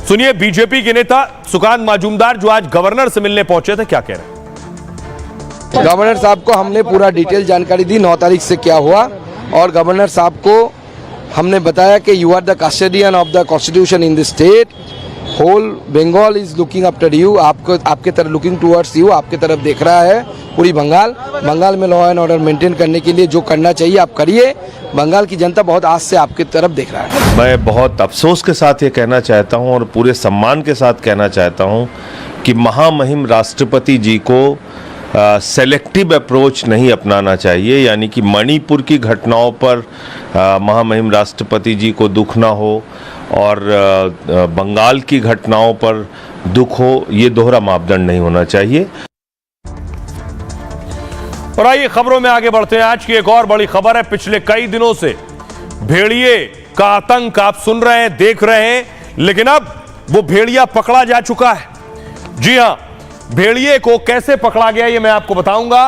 सुनिए बीजेपी के नेता सुकांत मजूमदार जो आज गवर्नर से मिलने पहुंचे थे, क्या कह रहे हैं। गवर्नर साहब को हमने पूरा डिटेल जानकारी दी 9 तारीख से क्या हुआ, और गवर्नर साहब को हमने बताया कि you are the custodian of the constitution in the state, whole Bengal is looking after you, आपको आपके तरफ लुकिंग टुवर्ड्स यू, आपके तरफ देख रहा है पूरी बंगाल में लॉ एंड ऑर्डर मेंटेन करने के लिए जो करना चाहिए आप करिए। बंगाल की जनता बहुत आज से आपकी तरफ देख रहा है। मैं बहुत अफसोस के साथ ये कहना चाहता हूँ और पूरे सम्मान के साथ कहना चाहता हूँ कि महामहिम राष्ट्रपति जी को सेलेक्टिव अप्रोच नहीं अपनाना चाहिए। यानी कि मणिपुर की घटनाओं पर महामहिम राष्ट्रपति जी को दुख ना हो और बंगाल की घटनाओं पर दुख हो, ये दोहरा मापदंड नहीं होना चाहिए। और आइए खबरों में आगे बढ़ते हैं। आज की एक और बड़ी खबर है। पिछले कई दिनों से भेड़िए का आतंक आप सुन रहे हैं, देख रहे हैं, लेकिन अब वो भेड़िया पकड़ा जा चुका है। जी हां, भेड़िए को कैसे पकड़ा गया ये मैं आपको बताऊंगा।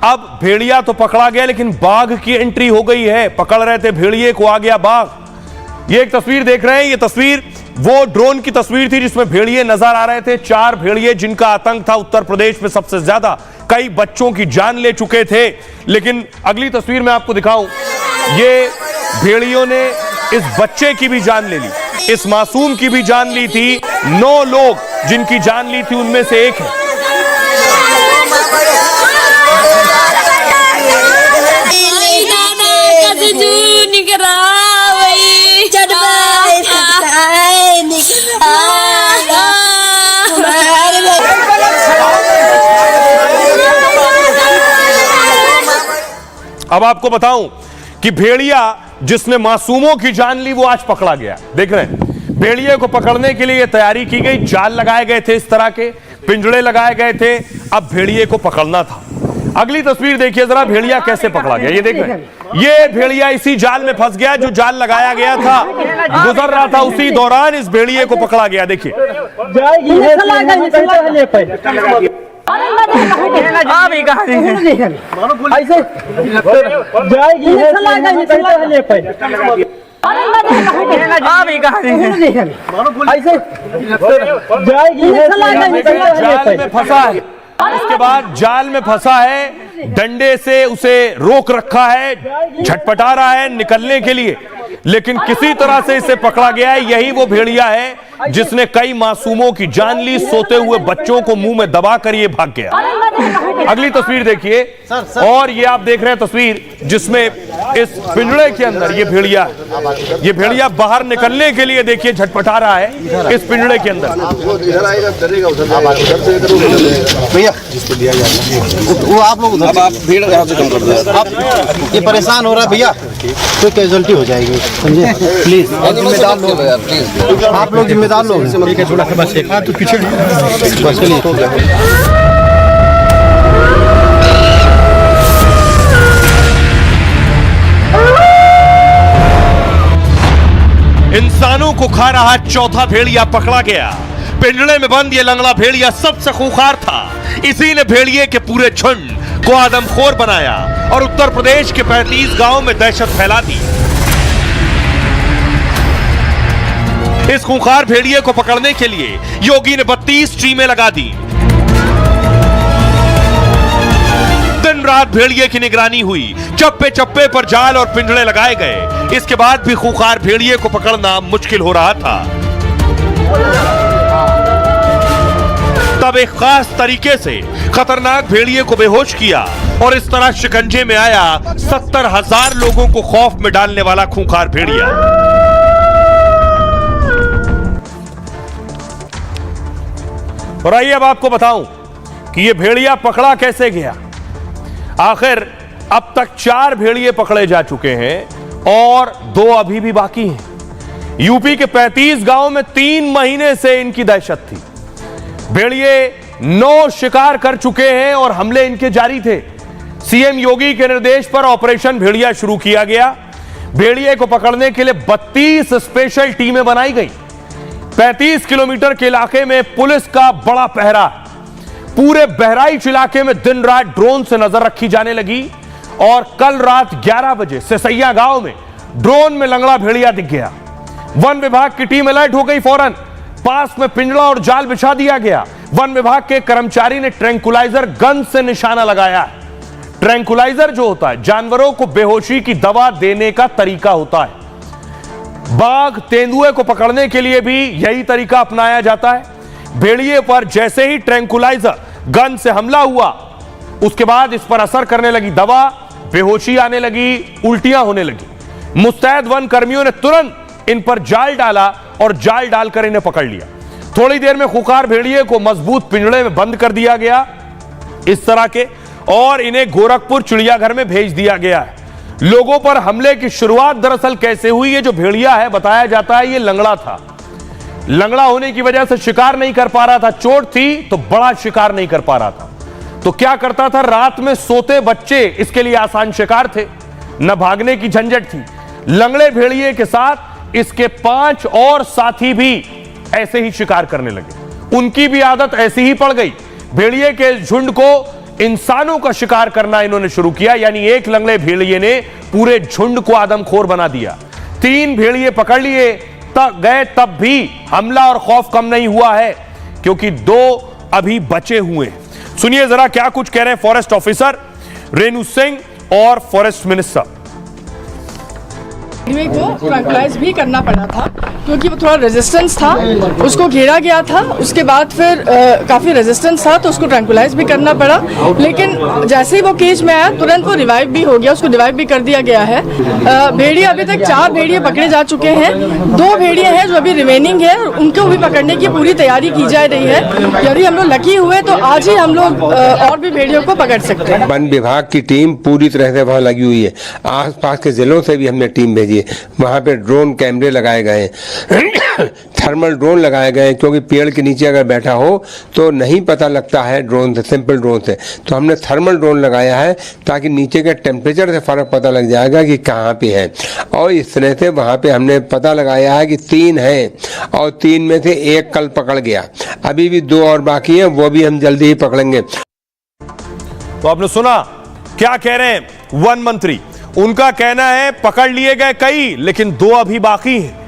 अब भेड़िया तो पकड़ा गया लेकिन बाघ की एंट्री हो गई है। पकड़ रहे थे भेड़िए को, आ गया बाघ। ये एक तस्वीर देख रहे हैं, ये तस्वीर वो ड्रोन की तस्वीर थी जिसमें भेड़िए नजर आ रहे थे। 4 भेड़िए जिनका आतंक था उत्तर प्रदेश में सबसे ज्यादा, कई बच्चों की जान ले चुके थे। लेकिन अगली तस्वीर मैं आपको दिखाऊं, ये भेड़ियों ने इस बच्चे की भी जान ले ली, इस मासूम की भी जान ली थी। 9 लोग जिनकी जान ली थी उनमें से एक है। अब आपको बताऊं कि भेड़िया जिसने मासूमों की जान ली वो आज पकड़ा गया। देख रहे हैं, भेड़िए को पकड़ने के लिए ये तैयारी की गई। जाल लगाए गए थे, इस तरह के पिंजड़े लगाए गए थे। अब भेड़िए को पकड़ना था। अगली तस्वीर देखिए जरा, भेड़िया कैसे पकड़ा गया। ये देख रहे हैं, ये भेड़िया इसी जाल में फंस गया जो जाल लगाया गया था, गुजर रहा था, उसी दौरान इस भेड़िए को पकड़ा गया। देखिए जाल में फंसा है, उसके बाद जाल में फंसा है, डंडे से उसे रोक रखा है, झटपटा रहा है निकलने के लिए, लेकिन किसी तरह से इसे पकड़ा गया है। यही वो भेड़िया है जिसने कई मासूमों की जान ली। सोते हुए बच्चों को मुंह में दबाकर ये भाग गया। अगली तस्वीर देखिए, और ये आप देख रहे हैं तस्वीर जिसमें इस पिंजड़े के अंदर ये भेड़िया बाहर निकलने के लिए देखिए झटपटा रहा है इस पिंजड़े के अंदर। भैया वो आप लोग आप भीड़ से कम कर दो, आप ये परेशान हो रहा है भैया, कोई कैजुअलिटी हो जाएगी, समझे? प्लीज जिम्मेदार लोग, प्लीज आप लोग जिम्मेदार लोग हैं। बस के लिए इंसानों को खा रहा चौथा भेड़िया पकड़ा गया। पिंजड़े में बंद ये लंगड़ा भेड़िया सबसे खूंखार था। इसी ने भेड़िए के पूरे झुंड को आदमखोर बनाया और उत्तर प्रदेश के 35 गांव में दहशत फैला दी। इस खूंखार भेड़िए को पकड़ने के लिए योगी ने 32 टीमें लगा दी। दिन रात भेड़िए की निगरानी हुई, चप्पे चप्पे पर जाल और पिंजड़े लगाए गए। इसके बाद भी खूंखार भेड़िए को पकड़ना मुश्किल हो रहा था। तब एक खास तरीके से खतरनाक भेड़िए को बेहोश किया और इस तरह शिकंजे में आया 70,000 लोगों को खौफ में डालने वाला खूंखार भेड़िया। और आइए अब आपको बताऊं कि यह भेड़िया पकड़ा कैसे गया। आखिर अब तक 4 भेड़िए पकड़े जा चुके हैं और 2 अभी भी बाकी हैं। यूपी के 35 गांव में 3 महीने से इनकी दहशत थी। भेड़िए 9 शिकार कर चुके हैं और हमले इनके जारी थे। सीएम योगी के निर्देश पर ऑपरेशन भेड़िया शुरू किया गया। भेड़िए को पकड़ने के लिए 32 स्पेशल टीमें बनाई गई। 35 किलोमीटर के इलाके में पुलिस का बड़ा पहरा। पूरे बहराइच इलाके में दिन रात ड्रोन से नजर रखी जाने लगी और कल रात 11 बजे सिसैया गांव में ड्रोन में लंगड़ा भेड़िया दिख गया। वन विभाग की टीम अलर्ट हो गई। फौरन पास में पिंजड़ा और जाल बिछा दिया गया। वन विभाग के कर्मचारी ने ट्रैंकुलाइजर गन से निशाना लगाया। ट्रैंकुलाइजर जो होता है जानवरों को बेहोशी की दवा देने का तरीका होता है। बाघ तेंदुए को पकड़ने के लिए भी यही तरीका अपनाया जाता है। भेड़िए पर जैसे ही ट्रैंकुलाइजर गन से हमला हुआ उसके बाद इस पर असर करने लगी दवा, बेहोशी आने लगी, उल्टियां होने लगी। मुस्तैद वन कर्मियों ने तुरंत इन पर जाल डाला और जाल डालकर इन्हें पकड़ लिया। थोड़ी देर में खूंखार भेड़िए को मजबूत पिंजड़े में बंद कर दिया गया इस तरह के, और इन्हें गोरखपुर चिड़ियाघर में भेज दिया गया है। लोगों पर हमले की शुरुआत दरअसल कैसे हुई, ये जो भेड़िया है बताया जाता है ये लंगड़ा था। लंगड़ा होने की वजह से शिकार नहीं कर पा रहा था। चोट थी तो बड़ा शिकार नहीं कर पा रहा था। तो क्या करता था, रात में सोते बच्चे इसके लिए आसान शिकार थे, न भागने की झंझट थी। लंगड़े भेड़िए के साथ इसके 5 और साथी भी ऐसे ही शिकार करने लगे। उनकी भी आदत ऐसी ही पड़ गई। भेड़िए के झुंड को इंसानों का शिकार करना इन्होंने शुरू किया, यानी एक लंगड़े भेड़िए ने पूरे झुंड को आदमखोर बना दिया। 3 भेड़िए पकड़ लिए गए, तब भी हमला और खौफ कम नहीं हुआ है क्योंकि 2 अभी बचे हुए हैं। सुनिए जरा क्या कुछ कह रहे हैं फॉरेस्ट ऑफिसर रेणु सिंह और फॉरेस्ट मिनिस्टर। को ट्रैंकुलाइज भी करना पड़ा था क्योंकि वो थोड़ा रेजिस्टेंस था, उसको घेरा गया था। उसके बाद फिर काफ़ी रेजिस्टेंस था तो उसको ट्रैंकुलाइज भी करना पड़ा। लेकिन जैसे ही वो केज में आया तुरंत वो रिवाइव भी हो गया, उसको रिवाइव भी कर दिया गया है। भेड़िए अभी तक 4 भेड़िए पकड़े जा चुके हैं। 2 भेड़िए हैं जो अभी रिमेनिंग है, उनको भी पकड़ने की पूरी तैयारी की जा रही है। यदि हम लोग लकी हुए तो आज ही हम लोग और भी भेड़ियों को पकड़ सकते हैं। वन विभाग की टीम पूरी तरह से वहाँ लगी हुई है। आसपास के जिलों से भी हमने टीम भेजी है। वहाँ पे ड्रोन कैमरे लगाए गए हैं, थर्मल ड्रोन लगाए गए हैं, क्योंकि पेड़ के नीचे अगर बैठा हो तो नहीं पता लगता है ड्रोन से, सिंपल ड्रोन से। तो हमने थर्मल ड्रोन लगाया है ताकि नीचे के टेम्परेचर से फर्क पता लग जाएगा कि कहाँ पे है। और इस तरह से वहाँ पे हमने पता लगाया है कि 3 हैं और 3 में से 1 कल पकड़ गया। अभी भी 2 और बाकी हैं, वो भी हम जल्दी ही पकड़ेंगे। तो आपने सुना क्या कह रहे हैं वन मंत्री। उनका कहना है पकड़ लिए गए कई, लेकिन 2 अभी बाकी हैं।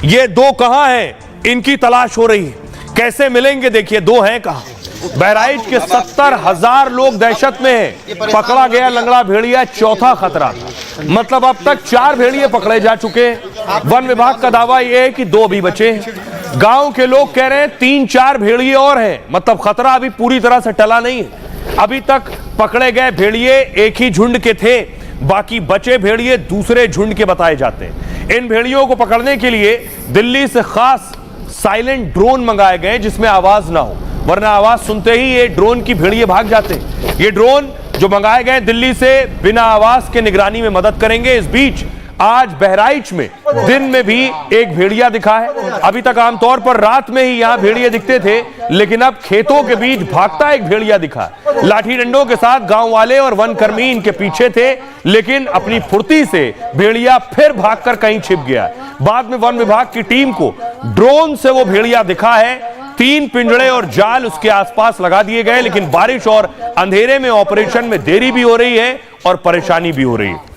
ये 2 कहां हैं, इनकी तलाश हो रही है। कैसे मिलेंगे देखिए, 2 हैं कहां। बहराइच के 70,000 लोग दहशत में हैं। पकड़ा गया लंगड़ा भेड़िया चौथा खतरा था। मतलब अब तक 4 भेड़िए पकड़े जा चुके हैं। वन विभाग का दावा यह है कि 2 अभी बचे हैं। गांव के लोग कह रहे हैं 3-4 भेड़िए और हैं। मतलब खतरा अभी पूरी तरह से टला नहीं है। अभी तक पकड़े गए भेड़िए एक ही झुंड के थे, बाकी बचे भेड़िए दूसरे झुंड के बताए जाते हैं। इन भेड़ियों को पकड़ने के लिए दिल्ली से खास साइलेंट ड्रोन मंगाए गए जिसमें आवाज ना हो, वरना आवाज सुनते ही ये ड्रोन की भेड़िए भाग जाते हैं। ये ड्रोन जो मंगाए गए दिल्ली से बिना आवाज के निगरानी में मदद करेंगे। इस बीच आज बहराइच में दिन में भी एक भेड़िया दिखा है। अभी तक आमतौर पर रात में ही यहां भेड़िए दिखते थे, लेकिन अब खेतों के बीच भागता एक भेड़िया दिखा। लाठी डंडों के साथ गांव वाले और वनकर्मी इनके पीछे थे, लेकिन अपनी फुर्ती से भेड़िया फिर भागकर कहीं छिप गया। बाद में वन विभाग की टीम को ड्रोन से वो भेड़िया दिखा है। 3 पिंजड़े और जाल उसके आसपास लगा दिए गए, लेकिन बारिश और अंधेरे में ऑपरेशन में देरी भी हो रही है और परेशानी भी हो रही है।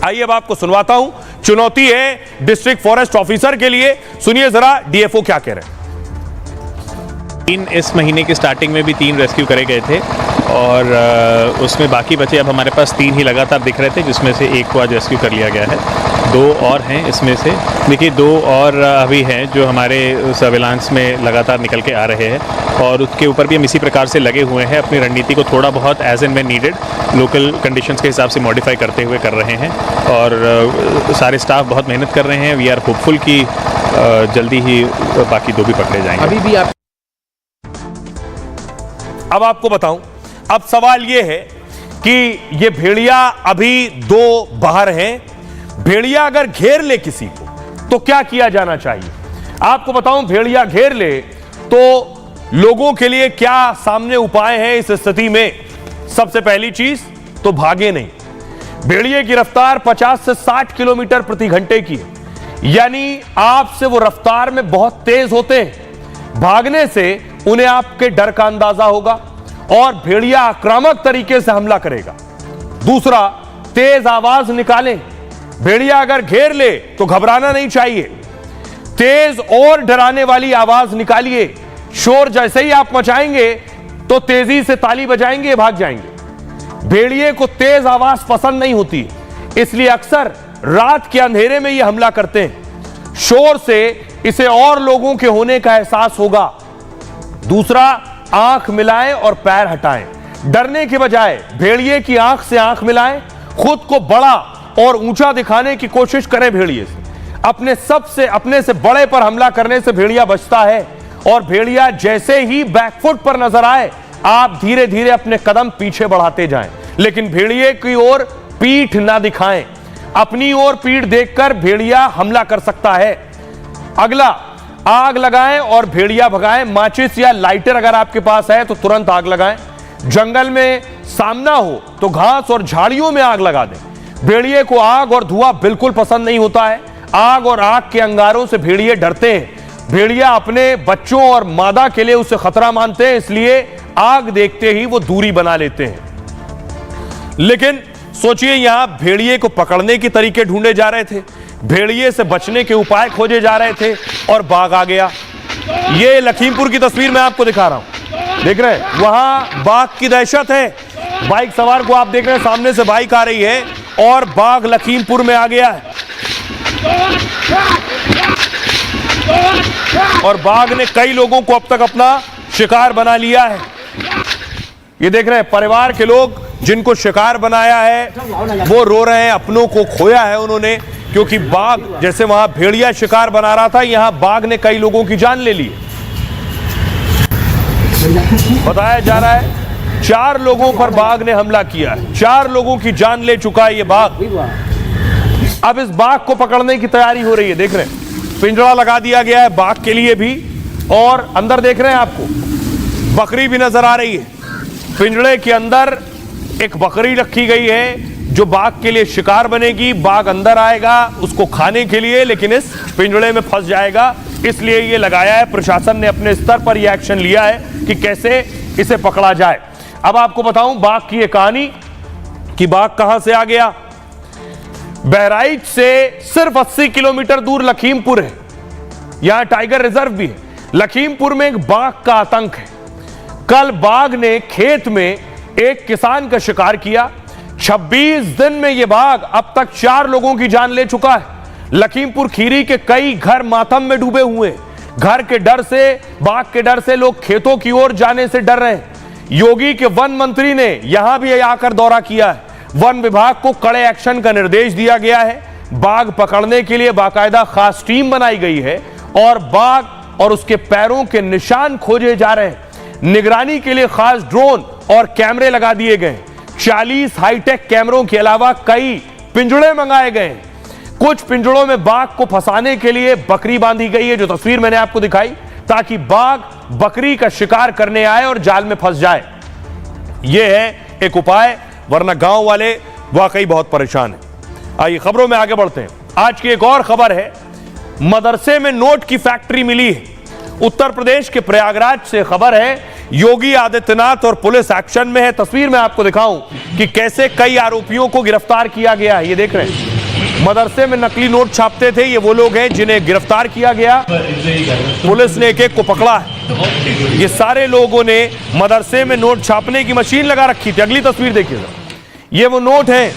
आइए अब आपको सुनवाता हूं, चुनौती है डिस्ट्रिक्ट फॉरेस्ट ऑफिसर के लिए। सुनिए जरा डीएफओ क्या कह रहे हैं। इस महीने की स्टार्टिंग में भी 3 रेस्क्यू करे गए थे और उसमें बाकी बचे अब हमारे पास 3 ही लगातार दिख रहे थे, जिसमें से 1 को आज रेस्क्यू कर लिया गया है। 2 और हैं इसमें से, देखिए 2 और अभी हैं जो हमारे सर्विलांस में लगातार निकल के आ रहे हैं और उसके ऊपर भी हम इसी प्रकार से लगे हुए हैं। अपनी रणनीति को थोड़ा बहुत as and when needed local conditions के हिसाब से मॉडिफाई करते हुए कर रहे हैं और सारे स्टाफ बहुत मेहनत कर रहे हैं। वी आर होपफुल कि जल्दी ही बाकी 2 भी पकड़े जाएंगे। अभी भी आप अब आपको बताऊं, अब सवाल यह है कि ये भेड़िया अभी 2 बाहर हैं। भेड़िया अगर घेर ले किसी को तो क्या किया जाना चाहिए? आपको बताऊं, भेड़िया घेर ले तो लोगों के लिए क्या सामने उपाय हैं इस स्थिति में। सबसे पहली चीज तो भागे नहीं। भेड़िए की रफ्तार 50 से 60 किलोमीटर प्रति घंटे की है, यानी आपसे वो रफ्तार में बहुत तेज होते हैं। भागने से उन्हें आपके डर का अंदाजा होगा और भेड़िया आक्रामक तरीके से हमला करेगा। दूसरा, तेज आवाज निकालें। भेड़िया अगर घेर ले तो घबराना नहीं चाहिए, तेज और डराने वाली आवाज निकालिए। शोर जैसे ही आप मचाएंगे तो तेजी से ताली बजाएंगे, भाग जाएंगे। भेड़िए को तेज आवाज पसंद नहीं होती, इसलिए अक्सर रात के अंधेरे में यह हमला करते हैं। शोर से इसे और लोगों के होने का एहसास होगा। दूसरा, आंख मिलाएं और पैर हटाएं। डरने के बजाय भेड़िए की आंख से आंख मिलाएं। खुद को बड़ा और ऊंचा दिखाने की कोशिश करें भेड़िए से। अपने से बड़े पर हमला करने से भेड़िया बचता है और भेड़िया जैसे ही बैकफुट पर नजर आए, आप धीरे धीरे अपने कदम पीछे बढ़ाते जाएं, लेकिन भेड़िए की ओर पीठ ना दिखाएं। अपनी ओर पीठ देखकर भेड़िया हमला कर सकता है। अगला, आग लगाएं और भेड़िया भगाएं। माचिस या लाइटर अगर आपके पास है तो तुरंत आग लगाएं। जंगल में सामना हो तो घास और झाड़ियों में आग लगा दें। भेड़िए को आग और धुआं बिल्कुल पसंद नहीं होता है। आग और आग के अंगारों से भेड़िए डरते हैं। भेड़िया अपने बच्चों और मादा के लिए उसे खतरा मानते हैं, इसलिए आग देखते ही वो दूरी बना लेते हैं। लेकिन सोचिए, यहां भेड़िए को पकड़ने के तरीके ढूंढे जा रहे थे, भेड़िए से बचने के उपाय खोजे जा रहे थे और बाघ आ गया। ये लखीमपुर की तस्वीर मैं आपको दिखा रहा हूं, देख रहे हैं, वहां बाघ की दहशत है। बाइक सवार को आप देख रहे हैं, सामने से बाइक आ रही है और बाघ लखीमपुर में आ गया है और बाघ ने कई लोगों को अब तक अपना शिकार बना लिया है। ये देख रहे हैं, परिवार के लोग जिनको शिकार बनाया है वो रो रहे हैं, अपनों को खोया है उन्होंने, क्योंकि बाघ, जैसे वहां भेड़िया शिकार बना रहा था, यहां बाघ ने कई लोगों की जान ले ली। बताया जा रहा है 4 लोगों पर बाघ ने हमला किया है, 4 लोगों की जान ले चुका है ये बाघ। अब इस बाघ को पकड़ने की तैयारी हो रही है। देख रहे हैं, पिंजरा लगा दिया गया है बाघ के लिए भी और अंदर देख रहे हैं आपको बकरी भी नजर आ रही है। पिंजरे के अंदर एक बकरी रखी गई है जो बाघ के लिए शिकार बनेगी। बाघ अंदर आएगा उसको खाने के लिए, लेकिन इस पिंजरे में फंस जाएगा, इसलिए ये लगाया है। प्रशासन ने अपने स्तर पर यह एक्शन लिया है कि कैसे इसे पकड़ा जाए। अब आपको बताऊं बाघ की एक कहानी कि बाघ कहां से आ गया। बहराइच से सिर्फ 80 किलोमीटर दूर लखीमपुर है, यहां टाइगर रिजर्व भी है। लखीमपुर में एक बाघ का आतंक है। कल बाघ ने खेत में एक किसान का शिकार किया। 26 दिन में यह बाघ अब तक 4 लोगों की जान ले चुका है। लखीमपुर खीरी के कई घर मातम में डूबे हुए हैं। घर के डर से, बाघ के डर से लोग खेतों की ओर जाने से डर रहे हैं। योगी के वन मंत्री ने यहां भी आकर दौरा किया है। वन विभाग को कड़े एक्शन का निर्देश दिया गया है। बाघ पकड़ने के लिए बाकायदा खास टीम बनाई गई है और बाघ और उसके पैरों के निशान खोजे जा रहे हैं। निगरानी के लिए खास ड्रोन और कैमरे लगा दिए गए। 40 हाईटेक कैमरों के अलावा कई पिंजड़े मंगाए गए। कुछ पिंजड़ों में बाघ को फंसाने के लिए बकरी बांधी गई है, जो तस्वीर मैंने आपको दिखाई, ताकि बाघ बकरी का शिकार करने आए और जाल में फंस जाए। यह है एक उपाय, वरना गांव वाले वाकई बहुत परेशान हैं। आइए खबरों में आगे बढ़ते हैं। आज की एक और खबर है, मदरसे में नोट की फैक्ट्री मिली है। उत्तर प्रदेश के प्रयागराज से खबर है, योगी आदित्यनाथ और पुलिस एक्शन में है। तस्वीर में आपको दिखाऊं कि कैसे कई आरोपियों को गिरफ्तार किया गया है। ये देख रहे हैं, मदरसे में नकली नोट छापते थे, ये वो लोग हैं जिन्हें गिरफ्तार किया गया। पुलिस ने एक एक को पकड़ा है। ये सारे लोगों ने मदरसे में नोट छापने की मशीन लगा रखी थी। अगली तस्वीर देखिए, ये वो नोट हैं,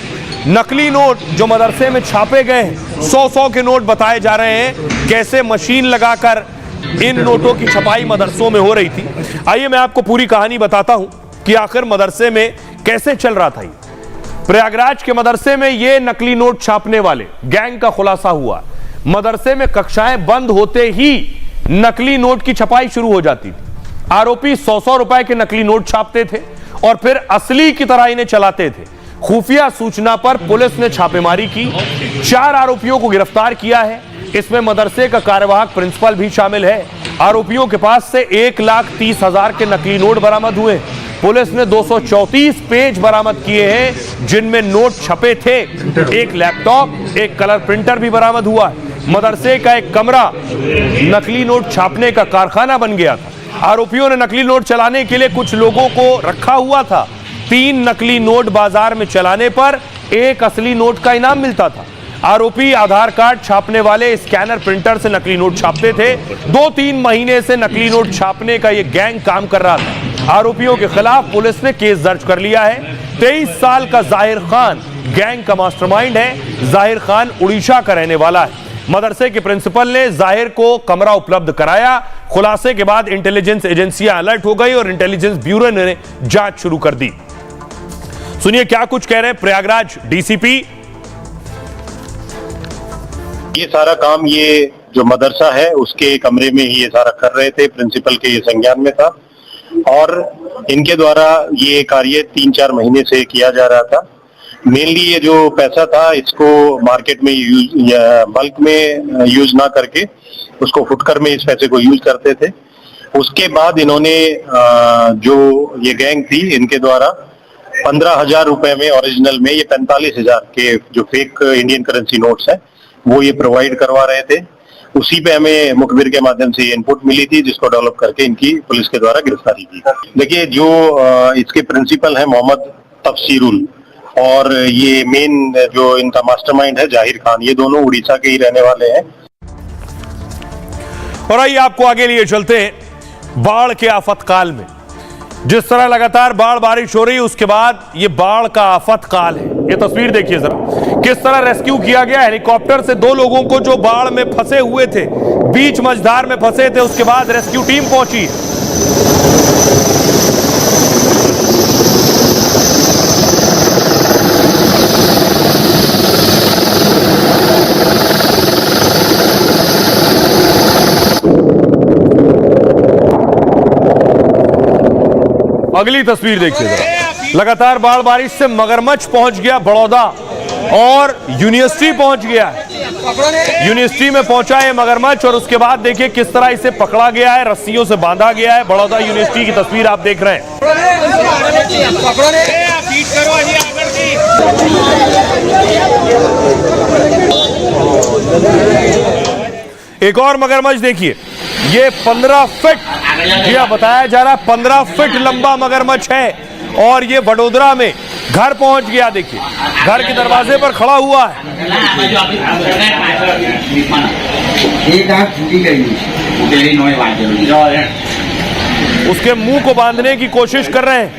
नकली नोट जो मदरसे में छापे गए हैं। 100-100 के नोट बताए जा रहे हैं, कैसे मशीन लगाकर इन नोटों की छपाई मदरसों में हो रही थी। आइए मैं आपको पूरी कहानी बताता हूं कि आखिर मदरसे में कैसे चल रहा था। ये प्रयागराज के मदरसे में ये नकली नोट छापने वाले गैंग का खुलासा हुआ। मदरसे में कक्षाएं बंद होते ही नकली नोट की छपाई शुरू हो जाती थी। आरोपी 100-100 रुपए के नकली नोट छापते थे और फिर असली की तरह इन्हें चलाते थे। खुफिया सूचना पर पुलिस ने छापेमारी की, 4 आरोपियों को गिरफ्तार किया है। इसमें मदरसे का कार्यवाहक प्रिंसिपल भी शामिल है। आरोपियों के पास से 1,30,000 के नकली नोट बरामद हुए। पुलिस ने 234 पेज बरामद किए हैं जिनमें नोट छपे थे। एक लैपटॉप, एक कलर प्रिंटर भी बरामद हुआ। मदरसे का एक कमरा नकली नोट छापने का कारखाना बन गया था। आरोपियों ने नकली नोट चलाने के लिए कुछ लोगों को रखा हुआ था। 3 नकली नोट बाजार में चलाने पर 1 असली नोट का इनाम मिलता था। आरोपी आधार कार्ड छापने वाले स्कैनर प्रिंटर से नकली नोट छापते थे। 2-3 महीने से नकली नोट छापने का यह गैंग काम कर रहा था। आरोपियों के खिलाफ पुलिस ने केस दर्ज कर लिया है। 23 साल का जाहिर खान गैंग का मास्टरमाइंड है। जाहिर खान उड़ीसा का रहने वाला है। मदरसे के प्रिंसिपल ने जाहिर को कमरा उपलब्ध कराया। खुलासे के बाद इंटेलिजेंस एजेंसियां अलर्ट हो गई और इंटेलिजेंस ब्यूरो ने जांच शुरू कर दी। सुनिए क्या कुछ कह रहे हैं प्रयागराज डीसीपी। ये सारा काम ये जो मदरसा है उसके कमरे में ही ये सारा कर रहे थे। प्रिंसिपल के ये संज्ञान में था और इनके द्वारा ये कार्य 3-4 महीने से किया जा रहा था। मेनली ये जो पैसा था इसको मार्केट में बल्क में यूज ना करके उसको फुटकर में इस पैसे को यूज करते थे। उसके बाद इन्होंने जो ये गैंग थी इनके द्वारा 15,000 रुपए में ओरिजिनल में ये 45,000 के जो फेक इंडियन करेंसी नोट्स हैं वो ये प्रोवाइड करवा रहे थे। उसी पे हमें मुखबिर के माध्यम से इनपुट मिली थी जिसको डेवलप करके इनकी पुलिस के द्वारा गिरफ्तारी की। देखिए जो इसके प्रिंसिपल हैं मोहम्मद तफसीरुल और ये मेन जो इनका मास्टरमाइंड है जाहिर खान, ये दोनों उड़ीसा के ही रहने वाले हैं। और आइए आपको आगे लिए चलते हैं। बाढ़ के आफतकाल में जिस तरह लगातार बाढ़ बारिश हो रही है उसके बाद ये बाढ़ का आफतकाल है। ये तस्वीर देखिए जरा, किस तरह रेस्क्यू किया गया। हेलीकॉप्टर से 2 लोगों को जो बाढ़ में फंसे हुए थे, बीच मझधार में फंसे थे, उसके बाद रेस्क्यू टीम पहुंची। अगली तस्वीर देखिए जरा, लगातार बाढ़ बारिश से मगरमच्छ पहुंच गया बड़ौदा और यूनिवर्सिटी पहुंच गया है। यूनिवर्सिटी में पहुंचा है मगरमच्छ और उसके बाद देखिए किस तरह इसे पकड़ा गया है, रस्सियों से बांधा गया है। बड़ौदा यूनिवर्सिटी की तस्वीर आप देख रहे हैं। एक और मगरमच्छ देखिए, ये 15 फीट, जी हाँ बताया जा रहा है 15 फीट लंबा मगरमच्छ है और ये वडोदरा में घर पहुंच गया। देखिए घर के दरवाजे पर खड़ा हुआ है। उसके मुंह को बांधने की कोशिश कर रहे हैं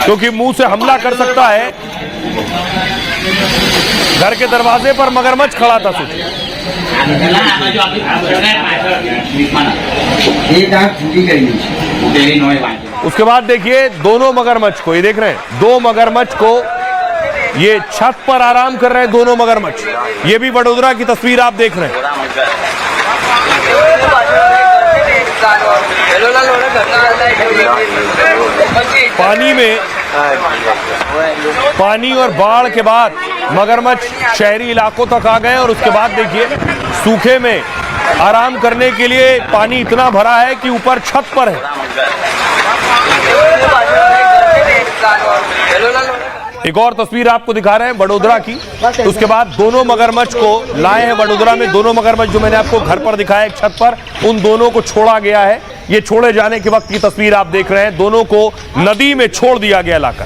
क्योंकि मुंह से हमला कर सकता है। घर के दरवाजे पर मगरमच्छ खड़ा था। उसके बाद देखिए दोनों मगरमच्छ को, ये देख रहे हैं 2 मगरमच्छ को, ये छत पर आराम कर रहे हैं दोनों मगरमच्छ। ये भी वडोदरा की तस्वीर आप देख रहे हैं। पानी और बाढ़ के बाद मगरमच्छ शहरी इलाकों तक आ गए और उसके बाद देखिए सूखे में आराम करने के लिए पानी इतना भरा है कि ऊपर छत पर है। एक और तस्वीर आपको दिखा रहे हैं वडोदरा की। उसके बाद दोनों मगरमच्छ को लाए हैं वडोदरा में। दोनों मगरमच्छ जो मैंने आपको घर पर दिखाया एक छत पर, उन दोनों को छोड़ा गया है। ये छोड़े जाने के वक्त की तस्वीर आप देख रहे हैं। दोनों को नदी में छोड़ दिया गया लाकर।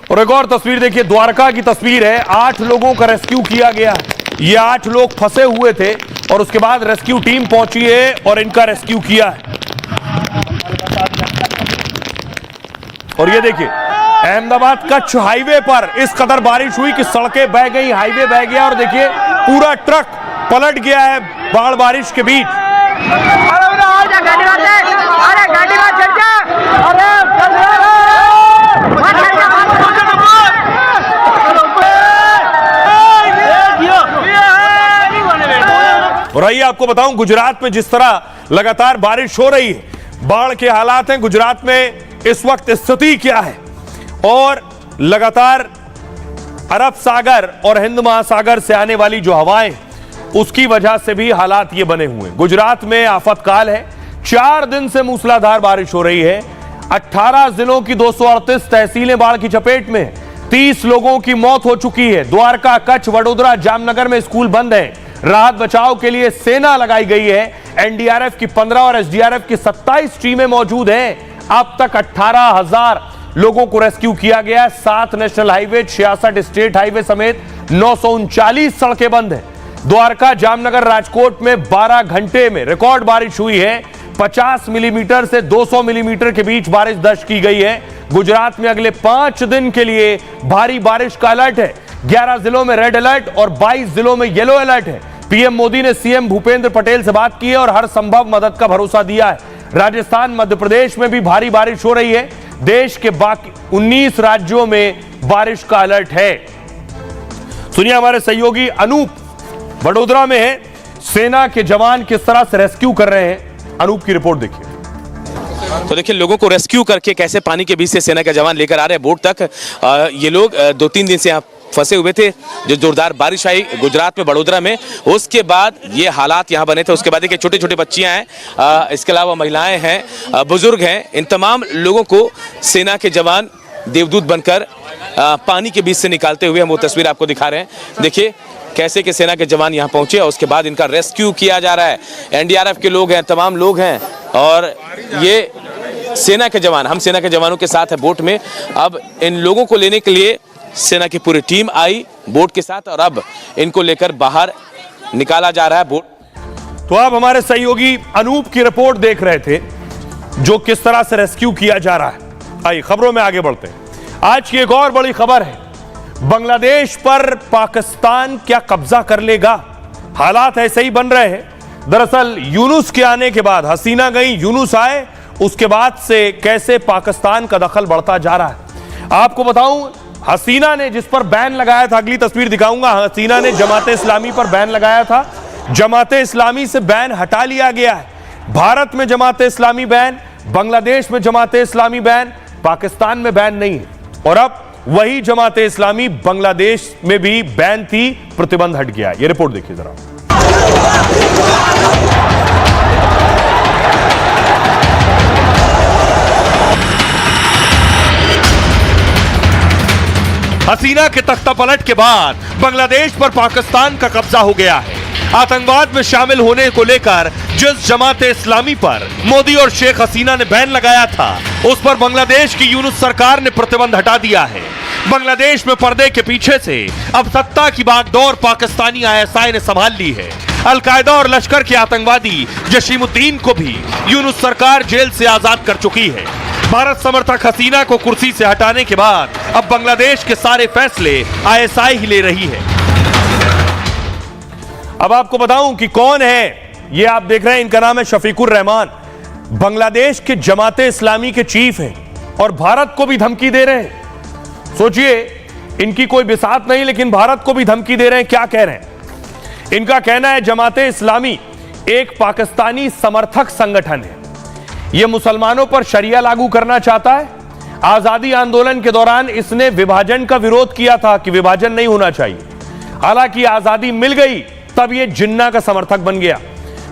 और एक और तस्वीर देखिए, द्वारका की तस्वीर है। 8 लोगों का रेस्क्यू किया गया। ये 8 लोग फंसे हुए थे और उसके बाद रेस्क्यू टीम पहुंची है और इनका रेस्क्यू किया है। और ये देखिए अहमदाबाद कच्छ हाईवे पर इस कदर बारिश हुई कि सड़कें बह गई, हाईवे बह गया और देखिए पूरा ट्रक पलट गया है बाढ़ बारिश के बीच। और आइए आपको बताऊं, गुजरात में जिस तरह लगातार बारिश हो रही है, बाढ़ के हालात हैं गुजरात में इस वक्त स्थिति क्या है। और लगातार अरब सागर और हिंद महासागर से आने वाली जो हवाएं, उसकी वजह से भी हालात ये बने हुए हैं। गुजरात में आफतकाल है। 4 दिन से मूसलाधार बारिश हो रही है। 18 जिलों की 238 तहसीलें बाढ़ की चपेट में। 30 लोगों की मौत हो चुकी है। द्वारका, कच्छ, वडोदरा, जामनगर में स्कूल बंद हैं। राहत बचाव के लिए सेना लगाई गई है। एनडीआरएफ की 15 और एसडीआरएफ की 27 टीमें मौजूद हैं। अब तक 18,000 लोगों को रेस्क्यू किया गया। 7 नेशनल हाईवे, 66 स्टेट हाईवे समेत 939 सड़कें बंद हैं। द्वारका, जामनगर, राजकोट में 12 घंटे में रिकॉर्ड बारिश हुई है। 50 मिलीमीटर से 200 मिलीमीटर के बीच बारिश दर्ज की गई है। गुजरात में अगले 5 दिन के लिए भारी बारिश का अलर्ट है। 11 जिलों में रेड अलर्ट और 22 जिलों में येलो अलर्ट है। पीएम मोदी ने सीएम भूपेंद्र पटेल से बात की है और हर संभव मदद का भरोसा दिया है। राजस्थान, मध्य प्रदेश में भी भारी बारिश हो रही है। देश के बाकी 19 राज्यों में बारिश का अलर्ट है। सुनिए हमारे सहयोगी अनूप वडोदरा में है। सेना के जवान किस तरह से रेस्क्यू कर रहे हैं, अनूप की रिपोर्ट देखिए। तो देखिए लोगों को रेस्क्यू करके कैसे पानी के बीच से सेना के जवान लेकर आ रहे हैं बोट तक। ये लोग 2-3 दिन से यहाँ फंसे हुए थे। जो जोरदार बारिश आई गुजरात में वडोदरा में, उसके बाद ये हालात यहाँ बने थे। उसके बाद देखिए छोटे छोटे बच्चियाँ हैं, इसके अलावा महिलाएं हैं, बुजुर्ग हैं। इन तमाम लोगों को सेना के जवान देवदूत बनकर पानी के बीच से निकालते हुए हम वो तस्वीर आपको दिखा रहे हैं। देखिए कैसे के सेना के जवान यहाँ पहुंचे और उसके बाद इनका रेस्क्यू किया जा रहा है। एनडीआरएफ के लोग हैं, तमाम लोग हैं और ये सेना के जवान, हम सेना के जवानों के साथ है बोट में। अब इन लोगों को लेने के लिए सेना की पूरी टीम आई बोट के साथ और अब इनको लेकर बाहर निकाला जा रहा है बोट। तो आप हमारे सहयोगी अनूप की रिपोर्ट देख रहे थे, जो किस तरह से रेस्क्यू किया जा रहा है। आइए खबरों में आगे बढ़ते हैं। आज की एक और बड़ी खबर है, बांग्लादेश पर पाकिस्तान क्या कब्जा कर लेगा। हालात ऐसे ही बन रहे हैं। दरअसल यूनुस के आने के बाद, हसीना गई, यूनुस आए, उसके बाद से कैसे पाकिस्तान का दखल बढ़ता जा रहा है। आपको बताऊं, हसीना ने जिस पर बैन लगाया था, अगली तस्वीर दिखाऊंगा, हसीना ने जमाते इस्लामी पर बैन लगाया था। जमाते इस्लामी से बैन हटा लिया गया है। भारत में जमाते इस्लामी बैन, बांग्लादेश में जमाते इस्लामी बैन, पाकिस्तान में बैन नहीं है। और अब वही जमाते इस्लामी बांग्लादेश में भी बैन थी, प्रतिबंध हट गया। ये रिपोर्ट देखिए जरा। हसीना के तख्तापलट के बाद बांग्लादेश पर पाकिस्तान का कब्जा हो गया है। आतंकवाद में शामिल होने को लेकर जिस जमाते इस्लामी पर मोदी और शेख हसीना ने बैन लगाया था, उस पर बांग्लादेश की यूनुस सरकार ने प्रतिबंध हटा दिया है। बांग्लादेश में पर्दे के पीछे से अब सत्ता की बागडोर पाकिस्तानी आईएसआई ने संभाल ली है। अलकायदा और लश्कर के आतंकवादी जशीमुद्दीन को भी यूनुस सरकार जेल से आजाद कर चुकी है। भारत समर्थक हसीना को कुर्सी से हटाने के बाद अब बांग्लादेश के सारे फैसले आईएसआई ही ले रही है। अब आपको बताऊं कि कौन है ये, आप देख रहे हैं, इनका नाम है शफीकुर रहमान। बांग्लादेश के जमाते इस्लामी के चीफ हैं और भारत को भी धमकी दे रहे हैं। सोचिए, इनकी कोई बिसात नहीं, लेकिन भारत को भी धमकी दे रहे हैं। क्या कह रहे हैं? इनका कहना है जमाते इस्लामी एक पाकिस्तानी समर्थक संगठन है, यह मुसलमानों पर शरिया लागू करना चाहता है। आजादी आंदोलन के दौरान इसने विभाजन का विरोध किया था कि विभाजन नहीं होना चाहिए। हालांकि आजादी मिल गई तब यह जिन्ना का समर्थक बन गया।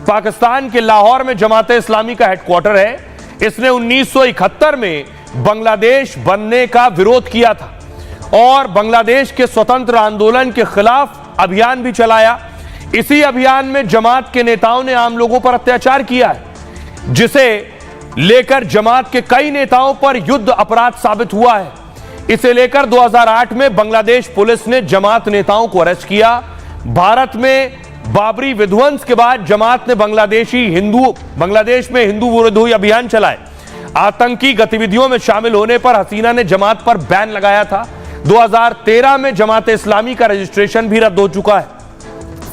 पाकिस्तान के लाहौर में जमाते इस्लामी का हेडक्वार्टर है। इसने 1971 में बांग्लादेश बनने का विरोध किया था और बांग्लादेश के स्वतंत्र आंदोलन के खिलाफ अभियान भी चलाया। इसी अभियान में जमात के नेताओं ने आम लोगों पर अत्याचार किया है, जिसे लेकर जमात के कई नेताओं पर युद्ध अपराध साबित हुआ है। इसे लेकर 2008 में बांग्लादेश पुलिस ने जमात नेताओं को अरेस्ट किया। भारत में बाबरी विध्वंस के बाद जमात ने बांग्लादेश में हिंदू विरोधी अभियान चलाए। आतंकी गतिविधियों में शामिल होने पर हसीना ने जमात पर बैन लगाया था। 2013 में जमात इस्लामी का रजिस्ट्रेशन भी रद्द हो चुका है।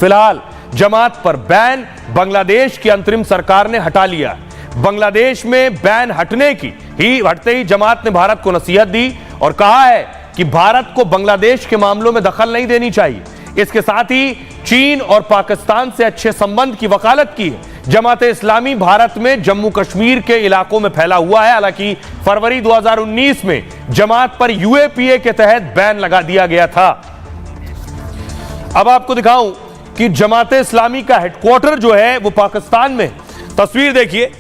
फिलहाल जमात पर बैन बांग्लादेश की अंतरिम सरकार ने हटा लिया। बांग्लादेश में बैन हटते ही जमात ने भारत को नसीहत दी और कहा है कि भारत को बांग्लादेश के मामलों में दखल नहीं देनी चाहिए। इसके साथ ही चीन और पाकिस्तान से अच्छे संबंध की वकालत की है। जमात इस्लामी भारत में जम्मू कश्मीर के इलाकों में फैला हुआ है। हालांकि फरवरी 2019 में जमात पर यूएपीए के तहत बैन लगा दिया गया था। अब आपको दिखाऊं कि जमात इस्लामी का हेडक्वार्टर जो है वो पाकिस्तान में। तस्वीर देखिए,